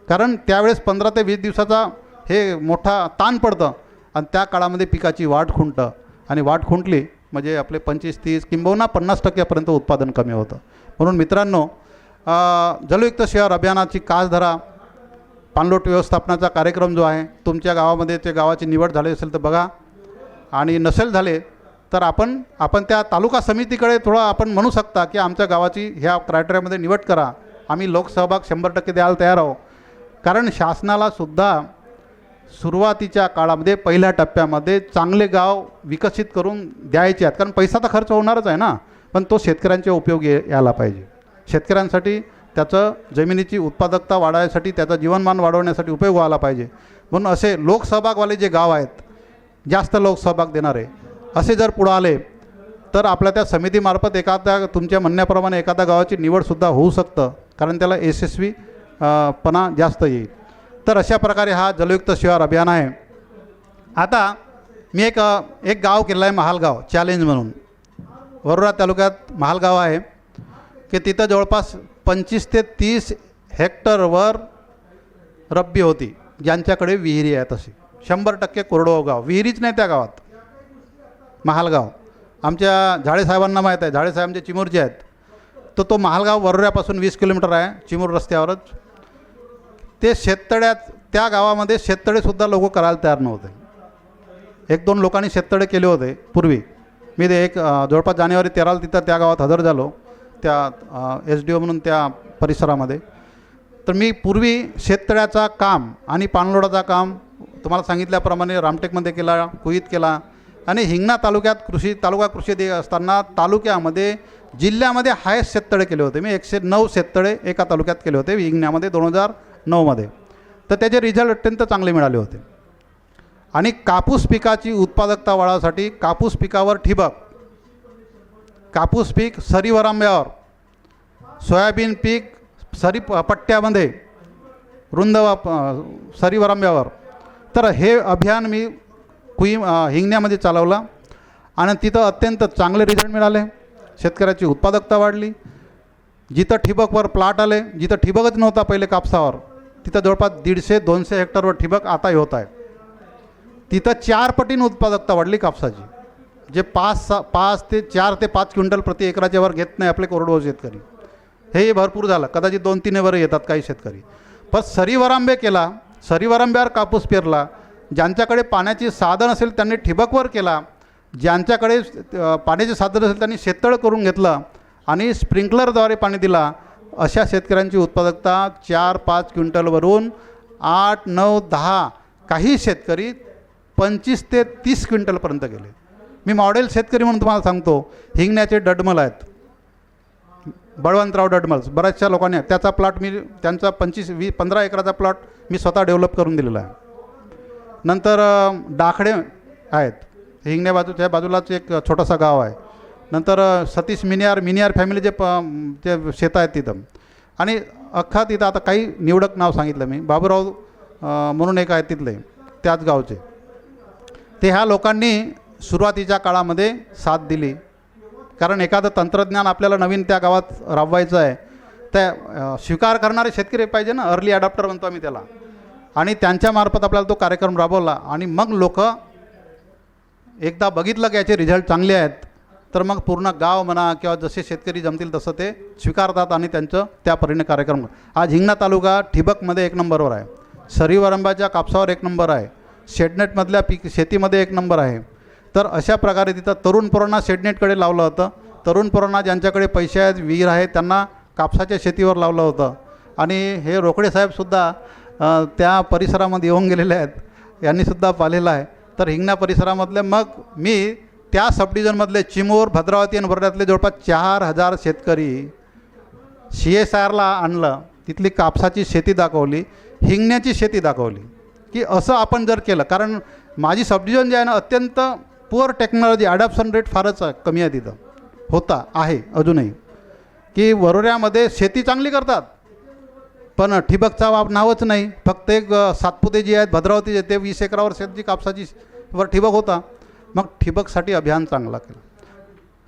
कारण त्यावेळेस 15 ते 20 दिवसाचा हे मोठा ताण पडतं आणि त्या काळामध्ये पिकाची वाढ खुंटतं आणि वाढ खुंटली म्हणजे आपले 25-30 किंबहुना 50% उत्पादन कमी होतं. म्हणून मित्रांनो, जलयुक्त शहर अभियानाची कास धरा. पाणलोट व्यवस्थापनाचा कार्यक्रम जो आहे तुमच्या गावामध्ये, ते गावाची निवड झाली असेल तर बघा, आणि नसेल झाले तर आपण त्या तालुका समितीकडे थोडं आपण म्हणू शकता की आमच्या गावाची ह्या क्रायटेरियामध्ये निवड करा, आम्ही लोकसहभाग 100% द्यायला तयार आहोत. कारण शासनाला सुद्धा सुरुवातीच्या काळामध्ये पहिल्या टप्प्यामध्ये चांगले गाव विकसित करून द्यायचे आहेत. कारण पैसा तर खर्च होणारच आहे ना, पण तो शेतकऱ्यांच्या उपयोगी यायला पाहिजे. शेतकऱ्यांसाठी त्याचं जमिनीची उत्पादकता वाढवण्यासाठी, त्याचं जीवनमान वाढवण्यासाठी उपयोग व्हायला पाहिजे. म्हणून असे लोकसहभागवाले जे गाव आहेत, जास्त लोकसहभाग देणारे, असे जर पुढं आले तर आपल्या त्या समितीमार्फत एखाद्या तुमच्या म्हणण्याप्रमाणे एखाद्या गावाची निवडसुद्धा होऊ शकतं, कारण त्याला यशस्वी पणा जास्त येईल. तर अशा प्रकारे हा जलयुक्त शिवार अभियान आहे. आता मी एक गाव केलं आहे, महालगाव चॅलेंज म्हणून. वरोरा तालुक्यात महालगाव आहे की तिथं जवळपास 25 ते 30 हेक्टरवर रब्बी होती, ज्यांच्याकडे विहिरी आहेत. अशी 100% कोरडवाहू गाव, विहिरीच नाही त्या गावात. महालगाव आमच्या झाडेसाहेबांना माहीत आहे, झाडेसाहेबांचे चिमूरचे आहेत. तर तो महालगाव वरोऱ्यापासून 20 किलोमीटर आहे, चिमूर रस्त्यावरच. ते शेततळ्यात, त्या गावामध्ये शेततळेसुद्धा लोक करायला तयार नव्हते. 1-2 लोकांनी शेततळे केले होते पूर्वी. मी ते जवळपास जानेवारी 13 तिथं त्या गावात हजर झालो, त्या SDO म्हणून त्या परिसरामध्ये. तर मी पूर्वी शेततळ्याचा काम आणि पाणलोटाचा काम तुम्हाला सांगितल्याप्रमाणे रामटेकमध्ये केला, कुईत केला. आणि हिंगणा तालुक्यात तालुका कृषी असताना तालुक्यामध्ये, जिल्ह्यामध्ये हायस्ट शेततळे केले होते मी. 109 शेततळे एका तालुक्यात केले होते हिंगण्यामध्ये 2009मध्ये. तर त्याचे रिझल्ट अत्यंत चांगले मिळाले होते. आणि कापूस पिकाची उत्पादकता वाढवण्यासाठी कापूस पिकावर ठिबक, कापूस पीक सरीवरांब्यावर, सोयाबीन पीक सरी पट्ट्यामध्ये, रुंद सरीवरांब्यावर. तर हे अभियान मी हिंगण्यामध्ये चालवला आणि तिथं अत्यंत चांगले रिझल्ट मिळाले. शेतकऱ्याची उत्पादकता वाढली. जिथं ठिबकवर प्लॉट आले, जिथं ठिबकच नव्हता पहिले कापसावर, तिथं जवळपास 150-200 हेक्टरवर ठिबक आताही होत आहे. तिथं 4 पटीने उत्पादकता वाढली कापसाची. जे 4 ते 5 क्विंटल प्रति एकराच्या वर घेत नाही आपले कोरडवाहू शेतकरी, हे भरपूर झालं. कदाचित 2-3 वर येतात काही शेतकरी. पण सरीवरांबे केला, सरीवरांब्यावर कापूस पेरला. ज्यांच्याकडे पाण्याची साधन असेल त्यांनी ठिबकवर केला, ज्यांच्याकडे पाण्याचे साधन असेल त्यांनी शेततळ करून घेतलं आणि स्प्रिंकलरद्वारे पाणी दिला. अशा शेतकऱ्यांची उत्पादकता 4-5 क्विंटलवरून 8-9-10, काही शेतकरी 25 ते 30 क्विंटलपर्यंत गेले. मी मॉडेल शेतकरी म्हणून तुम्हाला सांगतो. हिंगण्याचे डडमल आहेत, बळवंतराव डडमल्स, बऱ्याचशा लोकांनी त्याचा प्लॉट मी, त्यांचा 15 एकराचा प्लॉट मी स्वतः डेव्हलप करून दिलेला आहे. नंतर डाखडे आहेत, हिंगण्या बाजूलाच एक छोटासा गाव आहे. नंतर सतीश मिनियार फॅमिलीचे ते शेत आहेत तिथं. आणि अख्खा तिथं आता काही निवडक नाव सांगितलं मी, बाबूराव म्हणून एक आहेत तिथले, त्याच गावचे. ते ह्या लोकांनी सुरुवातीच्या काळामध्ये साथ दिली. कारण एखादं तंत्रज्ञान आपल्याला नवीन त्या गावात राबवायचं आहे, त्या स्वीकार करणारे शेतकरी पाहिजे ना, अर्ली अडॉप्टर म्हणतो आम्ही त्याला. आणि त्यांच्यामार्फत आपल्याला तो कार्यक्रम राबवला. आणि मग लोक एकदा बघितलं की याचे रिझल्ट चांगले आहेत, तर मग पूर्ण गाव म्हणा किंवा जसे शेतकरी जमतील तसं ते स्वीकारतात आणि त्यांचं त्या परीने कार्यक्रम. आज हिंगणा तालुका ठिबकमध्ये 1 नंबरवर आहे, सरीवरंबाच्या कापसावर 1 नंबर आहे, शेडनेटमधल्या शेतीमध्ये 1 नंबर आहे. तर अशा प्रकारे तिथं तरुण पोरांना शेडनेटकडे लावलं होतं. तरुण पोरांना ज्यांच्याकडे पैसे आहेत, विहीर आहे, त्यांना कापसाच्या शेतीवर लावलं होतं. आणि हे रोकडे साहेबसुद्धा त्या परिसरामध्ये येऊन गेलेले आहेत, यांनीसुद्धा पाहिलेलं आहे. तर हिंगणा परिसरामधले मग मी त्या सबडिव्हिजनमधले चिमूर, भद्रावती आणि वरोऱ्यातले जवळपास 4000 शेतकरी CSRला आणलं. तिथली कापसाची शेती दाखवली, हिंगण्याची शेती दाखवली की असं आपण जर केलं. कारण माझी सबडिव्हिजन जे आहे ना, अत्यंत पुअर टेक्नॉलॉजी, ॲडॉप्शन रेट फारच कमी आहे तिथं, होता आहे अजूनही. की वरोऱ्यामध्ये शेती चांगली करतात पण ठिबकचा नावच नाही. फक्त एक सातपुते जी आहेत भद्रावतीचे, ते 20 एकरावर शेती कापसाची वर ठिबक होता. मग ठिबकसाठी अभियान चांगला केलं,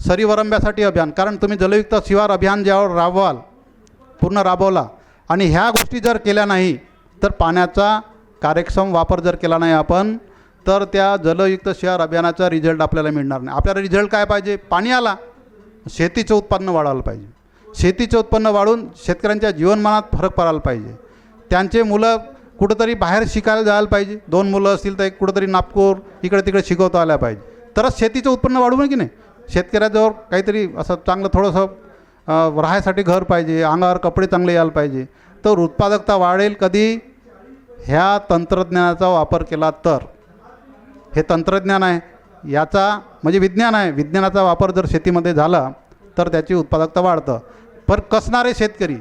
सरीवरंब्यासाठी अभियान. कारण तुम्ही जलयुक्त शिवार अभियान ज्यावर पूर्ण राबवला आणि ह्या गोष्टी जर केल्या नाही, तर पाण्याचा कार्यक्षम वापर जर केला नाही आपण, तर त्या जलयुक्त शिवार अभियानाचा रिझल्ट आपल्याला मिळणार नाही. आपल्याला रिझल्ट काय पाहिजे? पाणी आला, शेतीचं उत्पन्न वाढायला पाहिजे. शेतीचं उत्पन्न वाढून शेतकऱ्यांच्या जीवनमानात फरक पडायला पाहिजे. त्यांचे मुलं कुठंतरी बाहेर शिकायला जायला पाहिजे. 2 मुलं असतील तर एक कुठंतरी नागपूर इकडे तिकडे शिकवता आल्या पाहिजे, तरच शेतीचं उत्पन्न वाढवू की नाही. शेतकऱ्याजवळ काहीतरी असं चांगलं थोडंसं राहायसाठी घर पाहिजे, अंगावर कपडे चांगले यायला पाहिजे. तर उत्पादकता वाढेल कधी? ह्या तंत्रज्ञानाचा वापर केला तर, हे तंत्रज्ञान आहे याचा म्हणजे विज्ञान आहे, विज्ञानाचा वापर जर शेतीमध्ये झाला तर त्याची उत्पादकता वाढतं. पण कसणारे शेतकरी,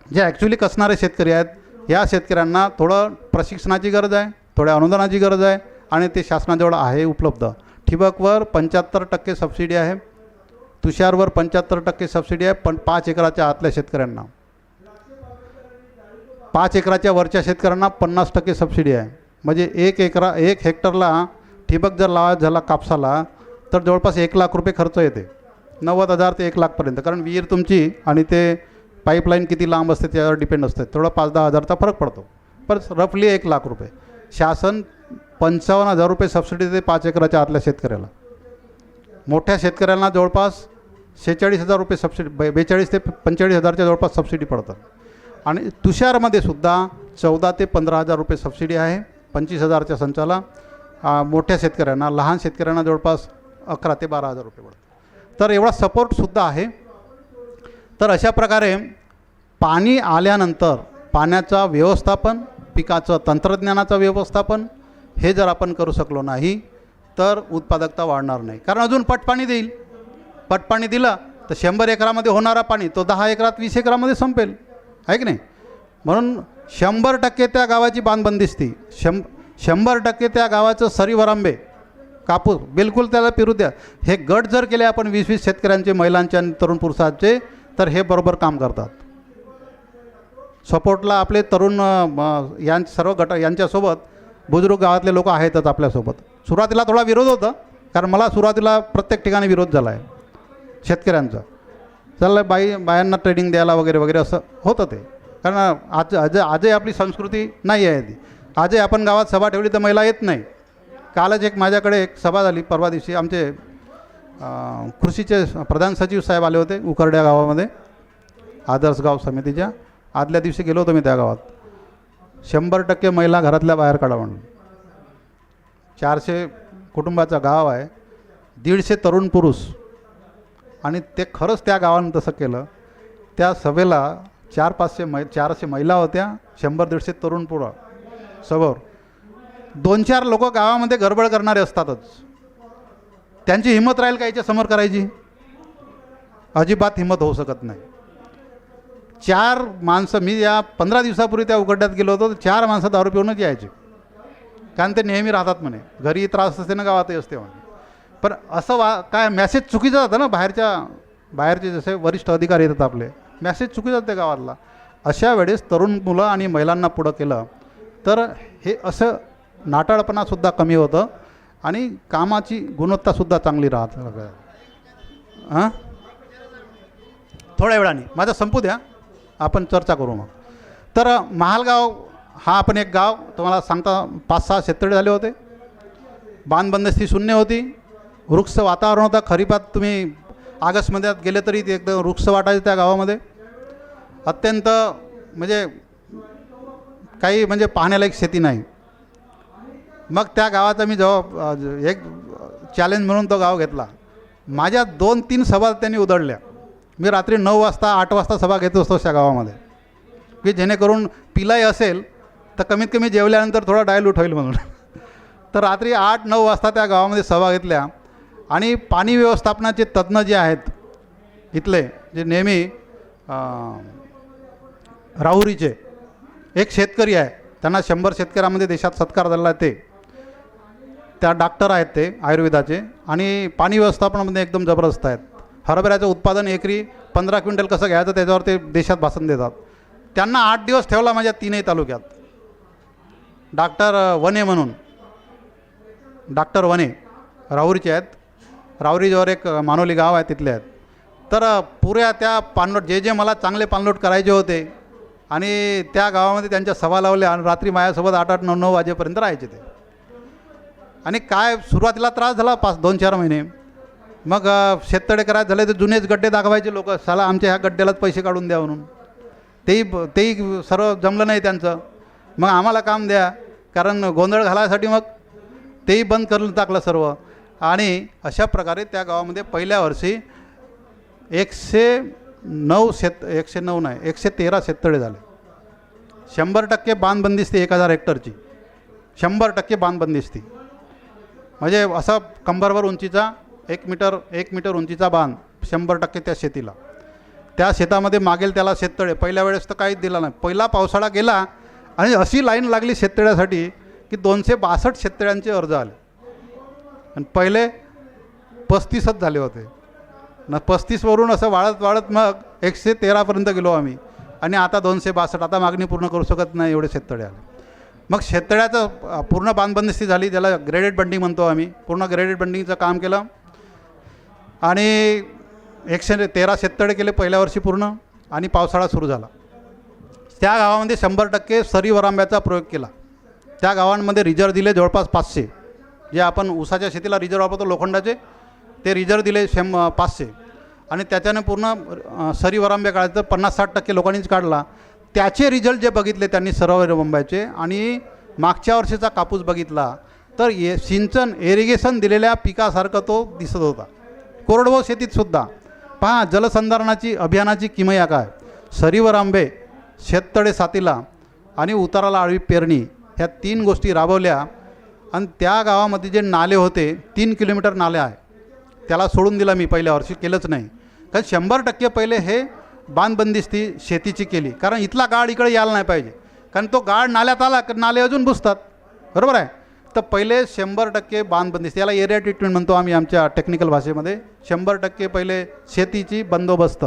जे ॲक्च्युली कसणारे शेतकरी आहेत, या शेतकऱ्यांना थोडं प्रशिक्षणाची गरज आहे, थोड्या अनुदानाची गरज आहे आणि ते शासनाजवळ आहे उपलब्ध. ठिबकवर 75% सबसिडी आहे, तुषारवर 75% सबसिडी आहे, पण 5 एकराच्या आतल्या शेतकऱ्यांना, 5 एकराच्या वरच्या शेतकऱ्यांना 50% सबसिडी आहे. म्हणजे 1 हेक्टरला ठिबक जर लावायचा झाला कापसाला तर जवळपास 1 लाख रुपये खर्च येते, 90,000 ते 1 लाखपर्यंत. कारण विहीर तुमची आणि ते पाईपलाईन किती लांब असते त्यावर डिपेंड असते, थोडा 5-10 हजारचा फरक पडतो, पण रफली 1 लाख रुपये. शासन 55,000 रुपये सबसिडी देते 5 एकराच्या आतल्या शेतकऱ्याला. मोठ्या शेतकऱ्यांना जवळपास 46,000 रुपये सबसिडी, 42 ते 45,000च्या जवळपास सबसिडी पडतात. आणि तुषारमध्ये सुद्धा 14 ते 15,000 रुपये सबसिडी आहे 25,000च्या संचाला. मोठ्या शेतकऱ्यांना, लहान शेतकऱ्यांना जवळपास 11 ते 12,000 रुपये पडतात. तर एवढा सपोर्टसुद्धा आहे. तर अशा प्रकारे पाणी आल्यानंतर पाण्याचा व्यवस्थापन, पिकाचं तंत्रज्ञानाचं व्यवस्थापन हे जर आपण करू शकलो नाही तर उत्पादकता वाढणार नाही. कारण अजून पटपाणी देईल, पटपाणी दिलं तर 100 एकरामध्ये होणारा पाणी तो 10 एकरात 20 एकरामध्ये संपेल, आहे की नाही. म्हणून 100% त्या गावाची बांधबंदिस्ती, 100% त्या गावाचं सरी वरांबे, कापूस बिलकुल त्याला पिरू द्या. हे गट जर केले आपण 20-20 शेतकऱ्यांचे, महिलांचे आणि तरुण पुरुषांचे, तर हे बरोबर काम करतात. सपोर्टला आपले तरुण सर्व गट यांच्यासोबत बुजुर्ग गावातले लोक आहेतच आपल्यासोबत. सुरुवातीला थोडा विरोध होता, कारण मला सुरुवातीला प्रत्येक ठिकाणी विरोध झाला आहे शेतकऱ्यांचा. चाललं बायांना ट्रेनिंग द्यायला वगैरे वगैरे असं होतं ते. कारण आजही आपली संस्कृती नाही आहे ती. आजही आपण गावात सभा ठेवली तर महिला येत नाही. कालच माझ्याकडे एक सभा झाली, परवा दिवशी आमचे कृषीचे प्रधान सचिव साहेब आले होते उकरड्या गावामध्ये, आदर्श गाव समितीच्या. आदल्या दिवशी गेलो होतो मी त्या गावात. 100% महिला घरातल्या बाहेर काढा म्हणून. 400 कुटुंबाचं गाव आहे, 150 तरुण पुरुष, आणि ते खरंच त्या गावानं तसं केलं. त्या सभेला 400 महिला होत्या, 100-150 तरुण पुरं समोर. 2-4 लोक गावामध्ये गडबड करणारे असतातच. त्यांची हिंमत राहील का याच्यासमोर करायची? अजिबात हिंमत होऊ शकत नाही. 4 माणसं, मी या 15 दिवसापूर्वी त्या उघड्यात गेलो होतो, तर 4 माणसं दारू पिऊनच यायचे. कारण ते नेहमी राहतात म्हणे, घरी त्रास असते ना, गावातही असते म्हणे. पण असं काय मेसेज चुकीचं जातं ना, बाहेरचे जसे वरिष्ठ अधिकारी येतात आपले, मेसेज चुकीचं जाते गावातला. अशा वेळेस तरुण मुलं आणि महिलांना पुढं केलं तर हे असं नाटाळपणासुद्धा कमी होतं आणि कामाची गुणवत्तासुद्धा चांगली राहते. हां, थोड्या वेळाने माझं संपू द्या, आपण चर्चा करू मग. तर महालगाव हा आपण एक गाव, तुम्हाला सांगता 5-6 शेततळे झाले होते, बांधबंदिस्ती शून्य होती, वृक्ष वातावरण होतं. खरीपात तुम्ही ऑगस्टमध्ये गेले तरी ते एकदम वृक्ष वाटायचे त्या गावामध्ये. अत्यंत म्हणजे काही म्हणजे पाहण्यालायक शेती नाही. मग त्या गावाचा मी जेव्हा एक चॅलेंज म्हणून तो गाव घेतला, माझ्या 2-3 सभा त्यांनी उधळल्या. मी रात्री 9 वाजता 8 वाजता सभा घेत असतो त्या गावामध्ये, की जेणेकरून पिलाई असेल तर कमीत कमी जेवल्यानंतर थोडा डायल्यूट होईल म्हणून. तर रात्री 8-9 वाजता त्या गावामध्ये सभा घेतल्या. आणि पाणी व्यवस्थापनाचे तज्ज्ञ जे आहेत इथले, जे नेहमी राहुरीचे एक शेतकरी आहे, त्यांना 100 शेतकऱ्यामध्ये देशात सत्कार झाला आहे, त्या डॉक्टर आहेत ते आयुर्वेदाचे, आणि पाणी व्यवस्थापनामध्ये एकदम जबरदस्त आहेत. हरभऱ्याचं उत्पादन एकरी 15 क्विंटल कसं घ्यायचं त्याच्यावर ते देशात भाषण देतात. त्यांना 8 दिवस ठेवला माझ्या 3ही तालुक्यात. डॉक्टर वने म्हणून, डॉक्टर वने राहुरीचे आहेत. राहुरीजवळ एक मानोली गाव आहे, तिथले आहेत. तर पुऱ्या त्या पाणलोट जे मला चांगले पाणलोट करायचे होते, आणि त्या गावामध्ये त्यांच्या सभा लावल्या आणि रात्री माझ्यासोबत 8-8, 9-9 वाजेपर्यंत राहायचे ते. आणि काय सुरुवातीला त्रास झाला 2-4 महिने. मग शेततळे करायचं झाले तर जुनेच गड्डे दाखवायचे लोक, साला आमच्या ह्या गड्ड्यालाच पैसे काढून द्या म्हणून. तेही सर्व जमलं नाही त्यांचं. मग आम्हाला काम द्या, कारण गोंधळ घालायसाठी मग तेही बंद करून टाकलं सर्व. आणि अशा प्रकारे त्या गावामध्ये पहिल्या वर्षी 113 शेततळे झाले. 100% बांध बंदिस्ती 1000 हेक्टरची, 100% बांध बंदिस्ती. म्हणजे असा कंबरवर उंचीचा 1 मीटर उंचीचा बांध 100% त्या शेतीला. त्या शेतामध्ये मागेल त्याला शेततळे. पहिल्या वेळेस तर काहीच दिला नाही. पहिला पावसाळा गेला आणि अशी लाईन लागली शेततळ्यासाठी की 262 शेततळ्यांचे अर्ज आले आणि पहिले 35च झाले होते ना. 35वरून असं वाढत मग 113पर्यंत गेलो आम्ही आणि आता 262. आता मागणी पूर्ण करू शकत नाही एवढे शेततळे आले. मग शेततळ्याचं पूर्ण बांधबंदिस्ती झाली, त्याला ग्रेडेड बंडिंग म्हणतो आम्ही. पूर्ण ग्रेडेड बंडिंगचं काम केलं आणि 113 शेततळे केले पहिल्या वर्षी पूर्ण. आणि पावसाळा सुरू झाला. त्या गावामध्ये 100% सरी वरांब्याचा प्रयोग केला. त्या गावांमध्ये रिजर्व दिले जवळपास 500. जे आपण ऊसाच्या शेतीला रिजर्व वापरतो लोखंडाचे, ते रिजर्व दिले 500. आणि त्याच्याने पूर्ण सरी वरांब्या काढायचं 50-60% लोकांनीच काढला. त्याचे रिझल्ट जे बघितले त्यांनी सर्व वरांब्याचे आणि मागच्या वर्षीचा कापूस बघितला तर सिंचन इरिगेशन दिलेल्या पिकासारखं तो दिसत होता. कोरडवाहू शेतीतसुद्धा पहा जलसंधारणाची अभियानाची किमया काय. सरीवर आंबे, शेततळे सातीला आणि उताराला आळवी पेरणी ह्या 3 गोष्टी राबवल्या. आणि त्या गावामध्ये जे नाले होते 3 किलोमीटर नाले आहे, त्याला सोडून दिला मी पहिल्या वर्षी, केलंच नाही. कारण 100% पहिले हे बांधबंदिस्ती शेतीची केली. कारण इथला गाळ इकडे यायला नाही पाहिजे. कारण तो गाळ नाल्यात आला की नाले अजून बुजतात, बरोबर आहे. तर पहिले 100% बांधबंदिस्ती, याला एरिया ट्रीटमेंट म्हणतो आम्ही आमच्या टेक्निकल भाषेमध्ये. 100% पहिले शेतीची बंदोबस्त,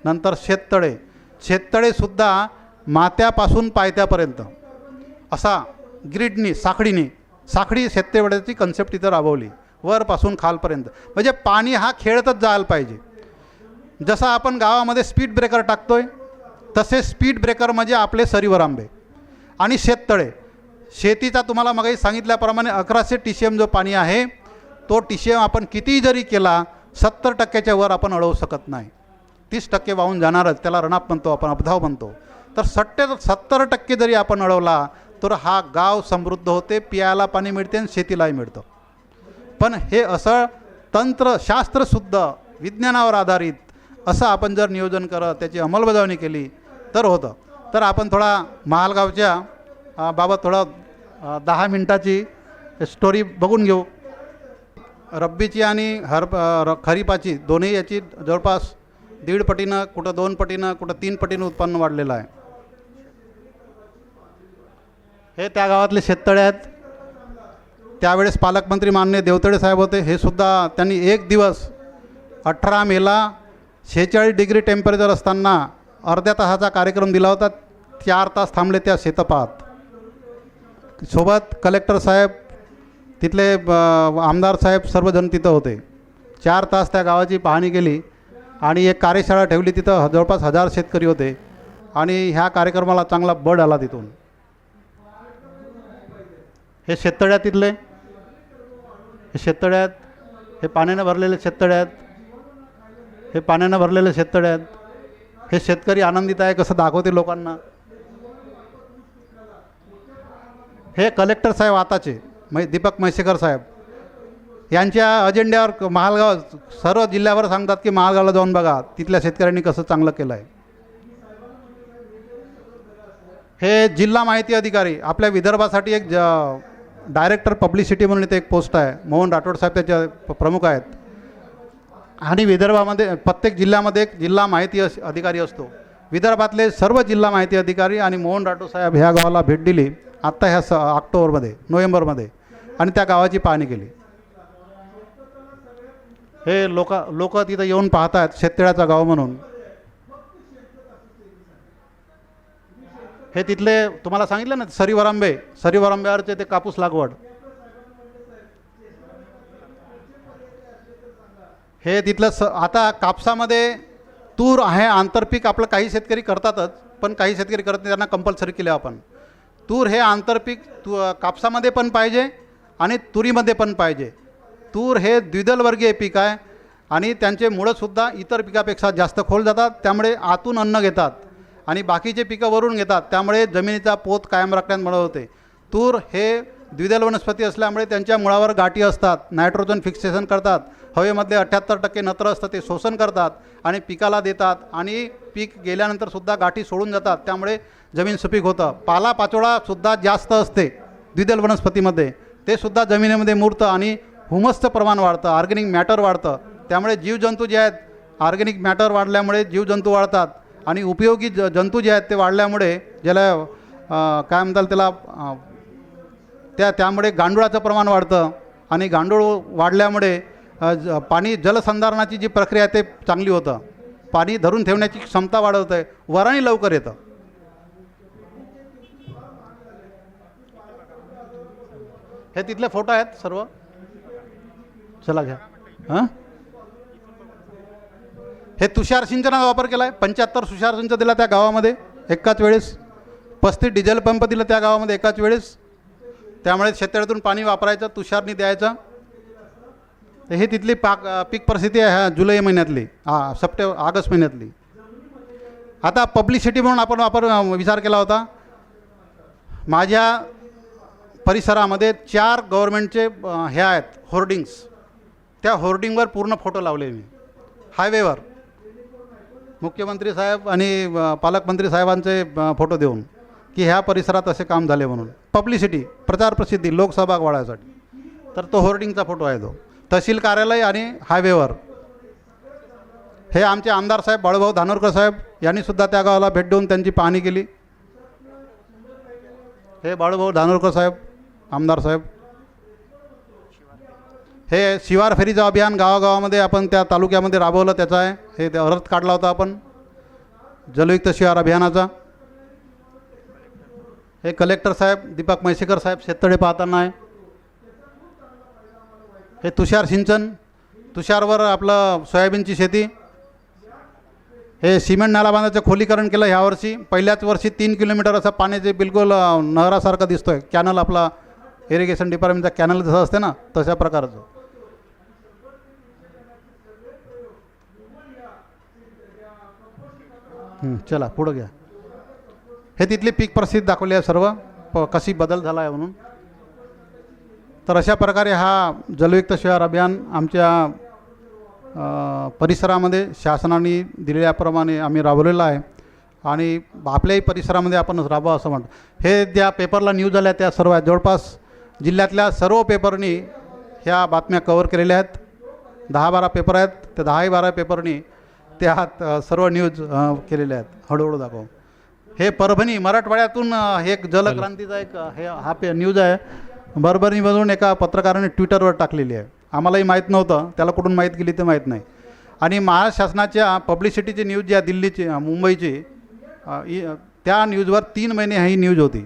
नंतर शेततळे. शेततळेसुद्धा माथ्यापासून पायथ्यापर्यंत असा ग्रीडनी साखळी शेततळ्याची कन्सेप्ट इथं राबवली, वरपासून खालपर्यंत. म्हणजे पाणी हा खेळतच जायला पाहिजे. जसं आपण गावामध्ये स्पीड ब्रेकर टाकतोय तसे स्पीड ब्रेकर म्हणजे आपले सरीवर आंबे आणि शेततळे. शेतीचा तुम्हाला मग सांगितल्याप्रमाणे 1100 TCM जो पाणी आहे तो TCM आपण कितीही जरी केला 70%च्या वर आपण अडवू शकत नाही. 30% वाहून जाणारच, त्याला रणाप म्हणतो आपण, अपधाव म्हणतो. तर 70% जरी आपण अडवला तर हा गाव समृद्ध होते, पियाला पाणी मिळते आणि शेतीलाही मिळतं. पण हे असं तंत्रशास्त्रशुद्ध विज्ञानावर आधारित असं आपण जर नियोजन करत त्याची अंमलबजावणी केली तर होतं. तर आपण थोडा महालगावच्या बाबत थोडा 10 मिनटाची स्टोरी बघून घेऊ. रब्बीची आणि खरीपाची दोन्ही याची जवळपास 1.5 पटीनं, कुठं 2 पटीनं, कुठं 3 पटीनं उत्पन्न वाढलेलं आहे. हे त्या गावातले शेततळे आहेत. त्यावेळेस पालकमंत्री माननीय देवतळे साहेब होते. हे सुद्धा त्यांनी एक दिवस 18 मेला 46 डिग्री टेम्परेचर असताना अर्ध्या तासाचा कार्यक्रम दिला होता. 4 तास थांबले त्या शेतपात. सोबत कलेक्टर साहेब, तिथले आमदार साहेब, सर्वजण तिथं होते. 4 तास त्या गावाची पाहणी केली आणि एक कार्यशाळा ठेवली. तिथं जवळपास 1000 शेतकरी होते आणि ह्या कार्यक्रमाला चांगला बळ आला तिथून. हे शेततळ्यात तिथले, हे शेततळ्यात, हे पाण्यानं भरलेले शेततळ्यात, हे पाण्यानं भरलेले शेततळ्यात. हे शेतकरी आनंदित आहे कसं दाखवते लोकांना. हे कलेक्टर साहेब आताचे दीपक म्हैसेकर साहेब, यांच्या अजेंड्यावर महालगाव सर्व जिल्ह्यावर सांगतात की महालगावला जाऊन बघा तिथल्या शेतकऱ्यांनी कसं चांगलं केलं आहे. हे जिल्हा माहिती अधिकारी, आपल्या विदर्भासाठी एक डायरेक्टर पब्लिसिटी म्हणून इथे एक पोस्ट आहे. मोहन राठोड साहेब त्याचे प्रमुख आहेत. आणि विदर्भामध्ये प्रत्येक जिल्ह्यामध्ये एक जिल्हा माहिती अधिकारी असतो. विदर्भातले सर्व जिल्हा माहिती अधिकारी आणि मोहन राठोड साहेब ह्या गावाला भेट दिली आत्ता ह्या नोव्हेंबरमध्ये आणि त्या गावाची पाहणी केली. हे लोक तिथं येऊन पाहतात शेततळ्याचं गाव म्हणून. हे तिथले तुम्हाला सांगितलं ना सरीवरांब्यावरचे ते कापूस लागवड. हे तिथलं आता कापसामध्ये तूर आहे आंतरपीक. आपलं काही शेतकरी करतातच पण काही शेतकरी करत नाही, त्यांना कंपल्सरी केलं आपण. तूर हे आंतरपीक कापसामध्ये पण पाहिजे आणि तुरीमध्ये पण पाहिजे. तूर हे द्विदलवर्गीय पीक आहे आणि त्यांचे मुळंसुद्धा इतर पिकापेक्षा जास्त खोल जातात. त्यामुळे आतून अन्न घेतात आणि बाकीचे पिकं वरून घेतात. त्यामुळे जमिनीचा पोत कायम राखण्यात मदत होते. तूर हे द्विदल वनस्पती असल्यामुळे त्यांच्या मुळावर गाठी असतात, नायट्रोजन फिक्सेशन करतात. हवेमध्ये 78% नत्र असतं ते शोषण करतात आणि पिकाला देतात आणि पीक गेल्यानंतर सुद्धा गाठी सोडून जातात, त्यामुळे जमीन सुपीक होतं. पालापाचोळासुद्धा जास्त असते द्विदल वनस्पतीमध्ये, ते सुद्धा जमिनीमध्ये मुरतं आणि ह्युमसचं प्रमाण वाढतं, ऑर्गॅनिक मॅटर वाढतं. त्यामुळे जीवजंतू जे आहेत, ऑर्गॅनिक मॅटर वाढल्यामुळे जीवजंतू वाढतात आणि उपयोगी जंतू जे आहेत ते वाढल्यामुळे ज्याला काय म्हणतात त्याला त्यामुळे गांडुळाचं प्रमाण वाढतं आणि गांडूळ वाढल्यामुळे पाणी जलसंधारणाची जी प्रक्रिया आहे ते चांगली होतं, पाणी धरून ठेवण्याची क्षमता वाढवतं आहे, वराणी लवकर येतं. हे तिथले फोटो आहेत सर्व, चला घ्या. हां, हे तुषार सिंचनाचा वापर केला आहे. 75 तुषार सिंचन दिला त्या गावामध्ये एकाच वेळेस, 35 डिझेल पंप दिलं त्या गावामध्ये एकाच वेळेस. त्यामुळे शेततळ्यातून पाणी वापरायचं, तुषारनी द्यायचं. हे तिथली पीक परिस्थिती आहे ह्या जुलै महिन्यातली, ऑगस्ट महिन्यातली. आता पब्लिसिटी म्हणून आपण विचार केला होता. माझ्या परिसरामध्ये 4 गव्हर्नमेंटचे हे आहेत होर्डिंग्स, त्या होर्डिंगवर पूर्ण फोटो लावले मी हायवेवर, मुख्यमंत्री साहेब आणि पालकमंत्री साहेबांचे फोटो देऊन की ह्या परिसरात असे काम झाले म्हणून. पब्लिसिटी, प्रचार प्रसिद्धी, लोकसहभाग वाढायसाठी. तर तो होर्डिंगचा फोटो आहे तो, तहसील कार्यालय आणि हायवेवर. हे आमचे आमदार साहेब बाळूभाऊ धानोरकर साहेब यांनीसुद्धा त्या गावाला भेट देऊन त्यांची पाहणी केली. हे बाळूभाऊ धानोरकर साहेब, आमदार साहेब. हे शिवार फेरीचं अभियान गावागावामध्ये आपण त्या तालुक्यामध्ये राबवलं, त्याचा आहे. हे अर्थ काढला होता आपण जलयुक्त शिवार अभियानाचा. हे कलेक्टर साहेब दीपक म्हैसेकर साहेब शेततळे पाहताना आहे. हे तुषार सिंचन, तुषारवर आपलं सोयाबीनची शेती. हे सिमेंट नाला बांधायचं खोलीकरण केलं ह्यावर्षी. पहिल्याच वर्षी 3 किलोमीटर असं पाण्याचे बिलकुल नहरासारखं दिसतो आहे. कॅनल, आपला इरिगेशन डिपार्टमेंटचा कॅनल जसं असते ना तशा प्रकारचं. चला पुढं घ्या. हे तिथली पीक परिस्थिती दाखवली आहे सर्व, कशी बदल झाला आहे म्हणून. तर अशा प्रकारे हा जलयुक्त शिवार अभियान आमच्या परिसरामध्ये शासनाने दिलेल्याप्रमाणे आम्ही राबवलेलं आहे आणि आपल्याही परिसरामध्ये आपण राबवा असं म्हणतो. हे ज्या पेपरला न्यूज आल्या त्या सर्व आहेत, जवळपास जिल्ह्यातल्या सर्व पेपरनी ह्या बातम्या कव्हर केलेल्या आहेत. 10-12 पेपर आहेत, त्या 10-12 पेपरनी त्या सर्व न्यूज केलेल्या आहेत. हळूहळू दाखव. हे परभणी मराठवाड्यातून एक जलक्रांतीचा एक हा न्यूज आहे. परभणीमधून एका पत्रकाराने ट्विटरवर टाकलेली आहे. आम्हालाही माहीत नव्हतं, त्याला कुठून माहीत गेली ते माहीत नाही. आणि महाराष्ट्र शासनाच्या पब्लिसिटीची न्यूज जी आहे दिल्लीची, मुंबईची, त्या न्यूजवर 3 महिने ही न्यूज होती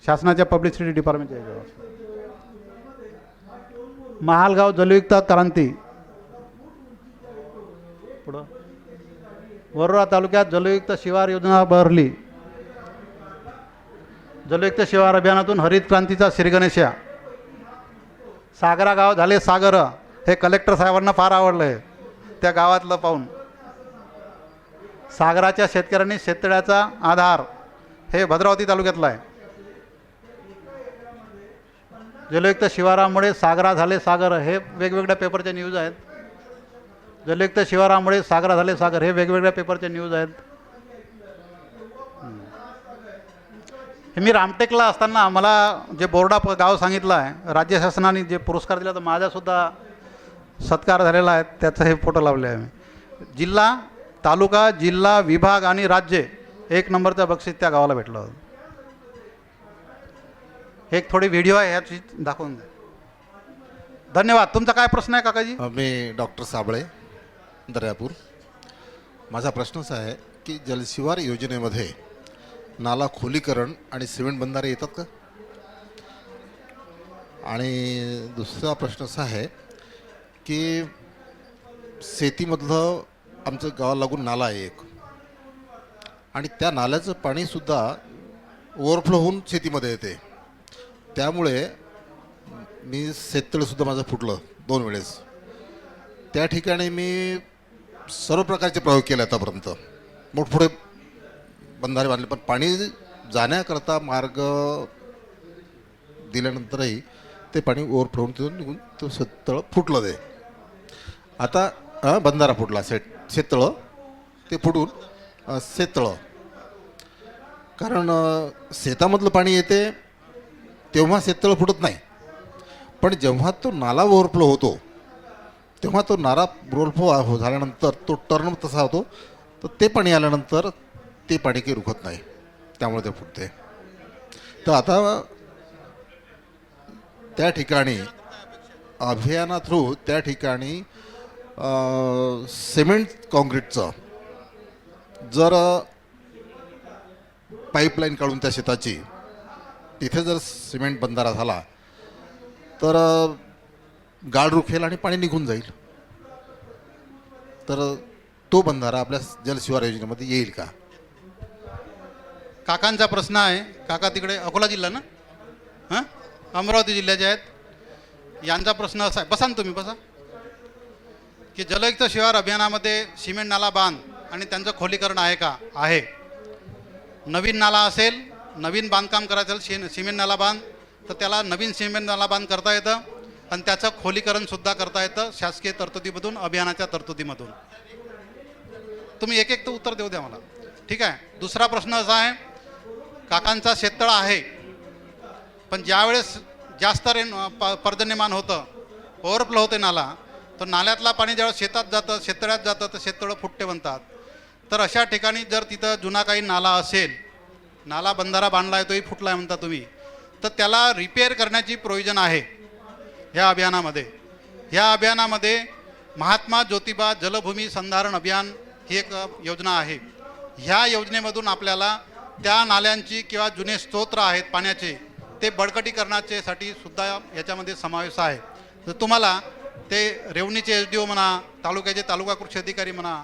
शासनाच्या पब्लिसिटी डिपार्टमेंटच्या याच्यावर. महालगाव जलयुक्त क्रांती. पुढं वरोरा तालुक्यात जलयुक्त शिवार योजना बहरली. जलयुक्त शिवार अभियानातून हरित क्रांतीचा श्रीगणेशा. सागरा गाव झाले सागर. हे कलेक्टर साहेबांना फार आवडलं आहे त्या गावातलं पाहून. सागराच्या शेतकऱ्यांनी शेततळ्याचा आधार. हे भद्रावती तालुक्यातलं आहे. जलयुक्त शिवारामुळे सागरा झाले सागर. हे वेगवेगळ्या पेपरच्या न्यूज आहेत. जलयुक्त शिवारामुळे सागरा झाले सागर. हे वेगवेगळ्या पेपरच्या न्यूज आहेत. हे मी रामटेकला असताना मला जे बोर्डा गाव सांगितलं आहे, राज्य शासनाने जे पुरस्कार दिला तर माझासुद्धा सत्कार झालेला आहे, त्याचं हे फोटो लावले आहे मी. जिल्हा, तालुका, जिल्हा, विभाग आणि राज्य 1 नंबरचं बक्षीस त्या गावाला भेटलं होतं. एक थोडी व्हिडिओ आहे ह्याची दाखवून द्या. धन्यवाद. तुमचा काय प्रश्न आहे काकाजी? मी डॉक्टर साबळे, दर्यापूर. माझा प्रश्न असा आहे की जलशिवार योजनेमध्ये नाला खोलीकरण आणि सिमेंट बंधारे येतात का? आणि दुसरा प्रश्न असा आहे की शेतीमधलं आमचं गावाला लागून नाला आहे एक, आणि त्या नाल्याचं पाणीसुद्धा ओव्हरफ्लो होऊन शेतीमध्ये येते. त्यामुळे मी शेततळंसुद्धा माझं फुटलं 2 वेळेस. त्या ठिकाणी मी सर्व प्रकारचे प्रयोग केले आतापर्यंत, मोठमोठे बंधारे बांधले, पण पाणी जाण्याकरता मार्ग दिल्यानंतरही ते पाणी ओव्हरफ्लो होऊन तिथून निघून तो शेततळं फुटलं. ते आता बंधारा फुटला, शेततळं ते फुटून शेततळं. कारण शेतामधलं पाणी येते तेव्हा शेततळं फुटत नाही, पण जेव्हा तो नाला ओव्हरफ्लो होतो तेव्हा तो नाला ओव्हरफ्लो झाल्यानंतर तो टर्न तसा होतो, तर ते पाणी आल्यानंतर ते पाणी काही रुकत नाही, त्यामुळे ते फुटते. तर आता त्या ठिकाणी अभियाना थ्रू त्या ठिकाणी सिमेंट कॉन्क्रीटचं जर पाईपलाईन काढून त्या शेताची तिथे जर सिमेंट बंधारा झाला तर गाळ रुखेल आणि पाणी निघून जाईल. तर तो बंधारा आपल्या जलशिवार योजनेमध्ये येईल का? काकांचा प्रश्न आहे. काका तिकडे अकोला जिल्हा ना, हां अमरावती जिल्ह्याचे आहेत. यांचा प्रश्न असा आहे, बसा ना तुम्ही बसा, की जलयुक्त शिवार अभियानामध्ये सिमेंट नाला बांध आणि त्यांचं खोलीकरण आहे का? आहे. नवीन नाला असेल, नवीन बांधकाम करायचं असेल सिमेंट नाला बांध, तर त्याला नवीन सिमेंट नाला बांध करता येतं आणि त्याचं खोलीकरणसुद्धा करता येतं शासकीय तरतुदीमधून, अभियानाच्या तरतुदीमधून. तुम्ही एक एक तर उत्तर देऊ द्या मला, ठीक आहे. दुसरा प्रश्न असा आहे, काकांचा शेततळा आहे, पण ज्यावेळेस जास्त पर्जन्यमान होतं, ओव्हरफ्लो होते नाला, तर नाल्यातला पाणी ज्यावेळेस शेतात जातं, शेततळ्यात जातं, तर शेततळं फुटते म्हणतात. तर अशा ठिकाणी जर तिथं जुना काही नाला असेल, नाला बंधारा बांधला आहे तोही फुटला आहे म्हणता तुम्ही, तर त्याला रिपेअर करण्याची प्रोव्हिजन आहे ह्या अभियानामध्ये. ह्या अभियानामध्ये महात्मा ज्योतिबा जलभूमी संधारण अभियान ही एक योजना आहे. ह्या योजनेमधून आपल्याला त्या नाल्यांची किंवा जुने स्तोत्र आहेत पाण्याचे ते बळकटीकरणाचे साठी सुद्धा याच्यामध्ये समावेश आहे. तर तुम्हाला ते रेवणीचे SDO म्हणा, तालुक्याचे तालुका कृषी अधिकारी म्हणा,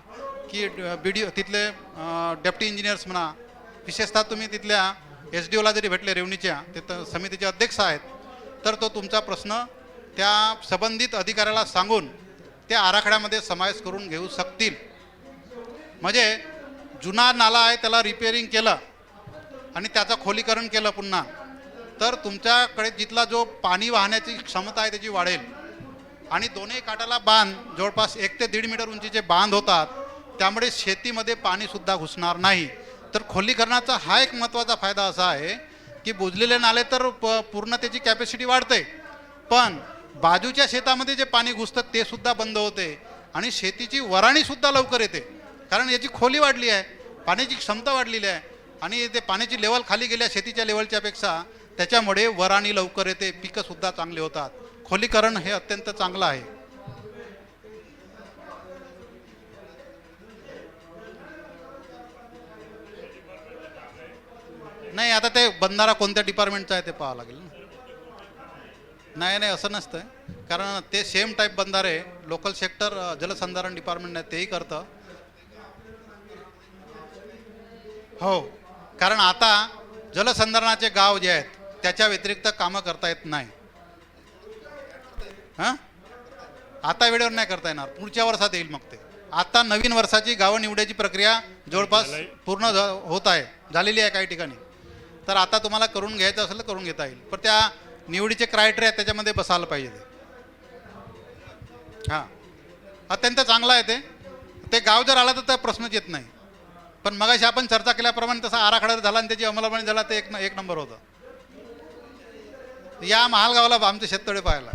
की BDO तिथले डेप्टी इंजिनियर्स म्हणा, विशेषतः तुम्ही तिथल्या SDOला जरी भेटले रेवणीच्या, ते तर समितीचे अध्यक्ष आहेत, तर तो तुमचा प्रश्न त्या संबंधित अधिकाऱ्याला सांगून त्या आराखड्यामध्ये समावेश करून घेऊ शकतील. म्हणजे जुना नाला आहे त्याला रिपेअरिंग केलं आणि त्याचं खोलीकरण केलं पुन्हा, तर तुमच्याकडे जिथला जो पाणी वाहण्याची क्षमता आहे त्याची वाढेल. आणि दोन्ही काठाला बांध जवळपास 1 ते 1.5 मीटर उंचीचे बांध होतात, त्यामुळे शेतीमध्ये पाणीसुद्धा घुसणार नाही. तर खोलीकरणाचा हा एक महत्त्वाचा फायदा असा आहे की बुजलेले नाले तर पूर्ण त्याची कॅपॅसिटी वाढते, पण बाजूच्या शेतामध्ये जे पाणी घुसतं ते सुद्धा बंद होते आणि शेतीची वराणीसुद्धा लवकर येते, कारण याची खोली वाढली आहे, पाण्याची क्षमता वाढलेली आहे आणि ते पाण्याची लेवल खाली गेल्या शेतीच्या लेवलच्यापेक्षा, त्याच्यामुळे वराणी लवकर येते, पिकंसुद्धा चांगली होतात. खोलीकरण हे अत्यंत चांगलं आहे. नाही, आता ते बंधारा कोणत्या डिपार्टमेंटचा आहे ते पाहावं लागेल ना. नाही नाही, असं नसतं, कारण ते सेम टाईप बंधारे लोकल सेक्टर जलसंधारण डिपार्टमेंट आहे तेही करतं. हो, कारण आता जलसंधारणाचे गाव जे आहेत त्याच्या व्यतिरिक्त कामं करता येत नाही. हां, आता वेळेवर नाही करता येणार, पुढच्या वर्षात येईल. मग ते आता नवीन वर्षाची गावं निवडायची प्रक्रिया जवळपास पूर्ण होत आहे, झालेली आहे काही ठिकाणी. तर आता तुम्हाला करून घ्यायचं असेल तर करून घेता येईल, पण त्या निवडीचे क्रायटेरिया त्याच्यामध्ये बसायला पाहिजे. हां, अत्यंत चांगलं आहे ते. ते गाव जर आला तर त्या प्रश्नच येत नाही, पण मगाशी आपण चर्चा केल्याप्रमाणे तसा आराखडा झाला आणि त्याची अंमलबजावणी झाला ते एक नंबर होतं. या महालगावाला आमचे शेततळे पाहायला.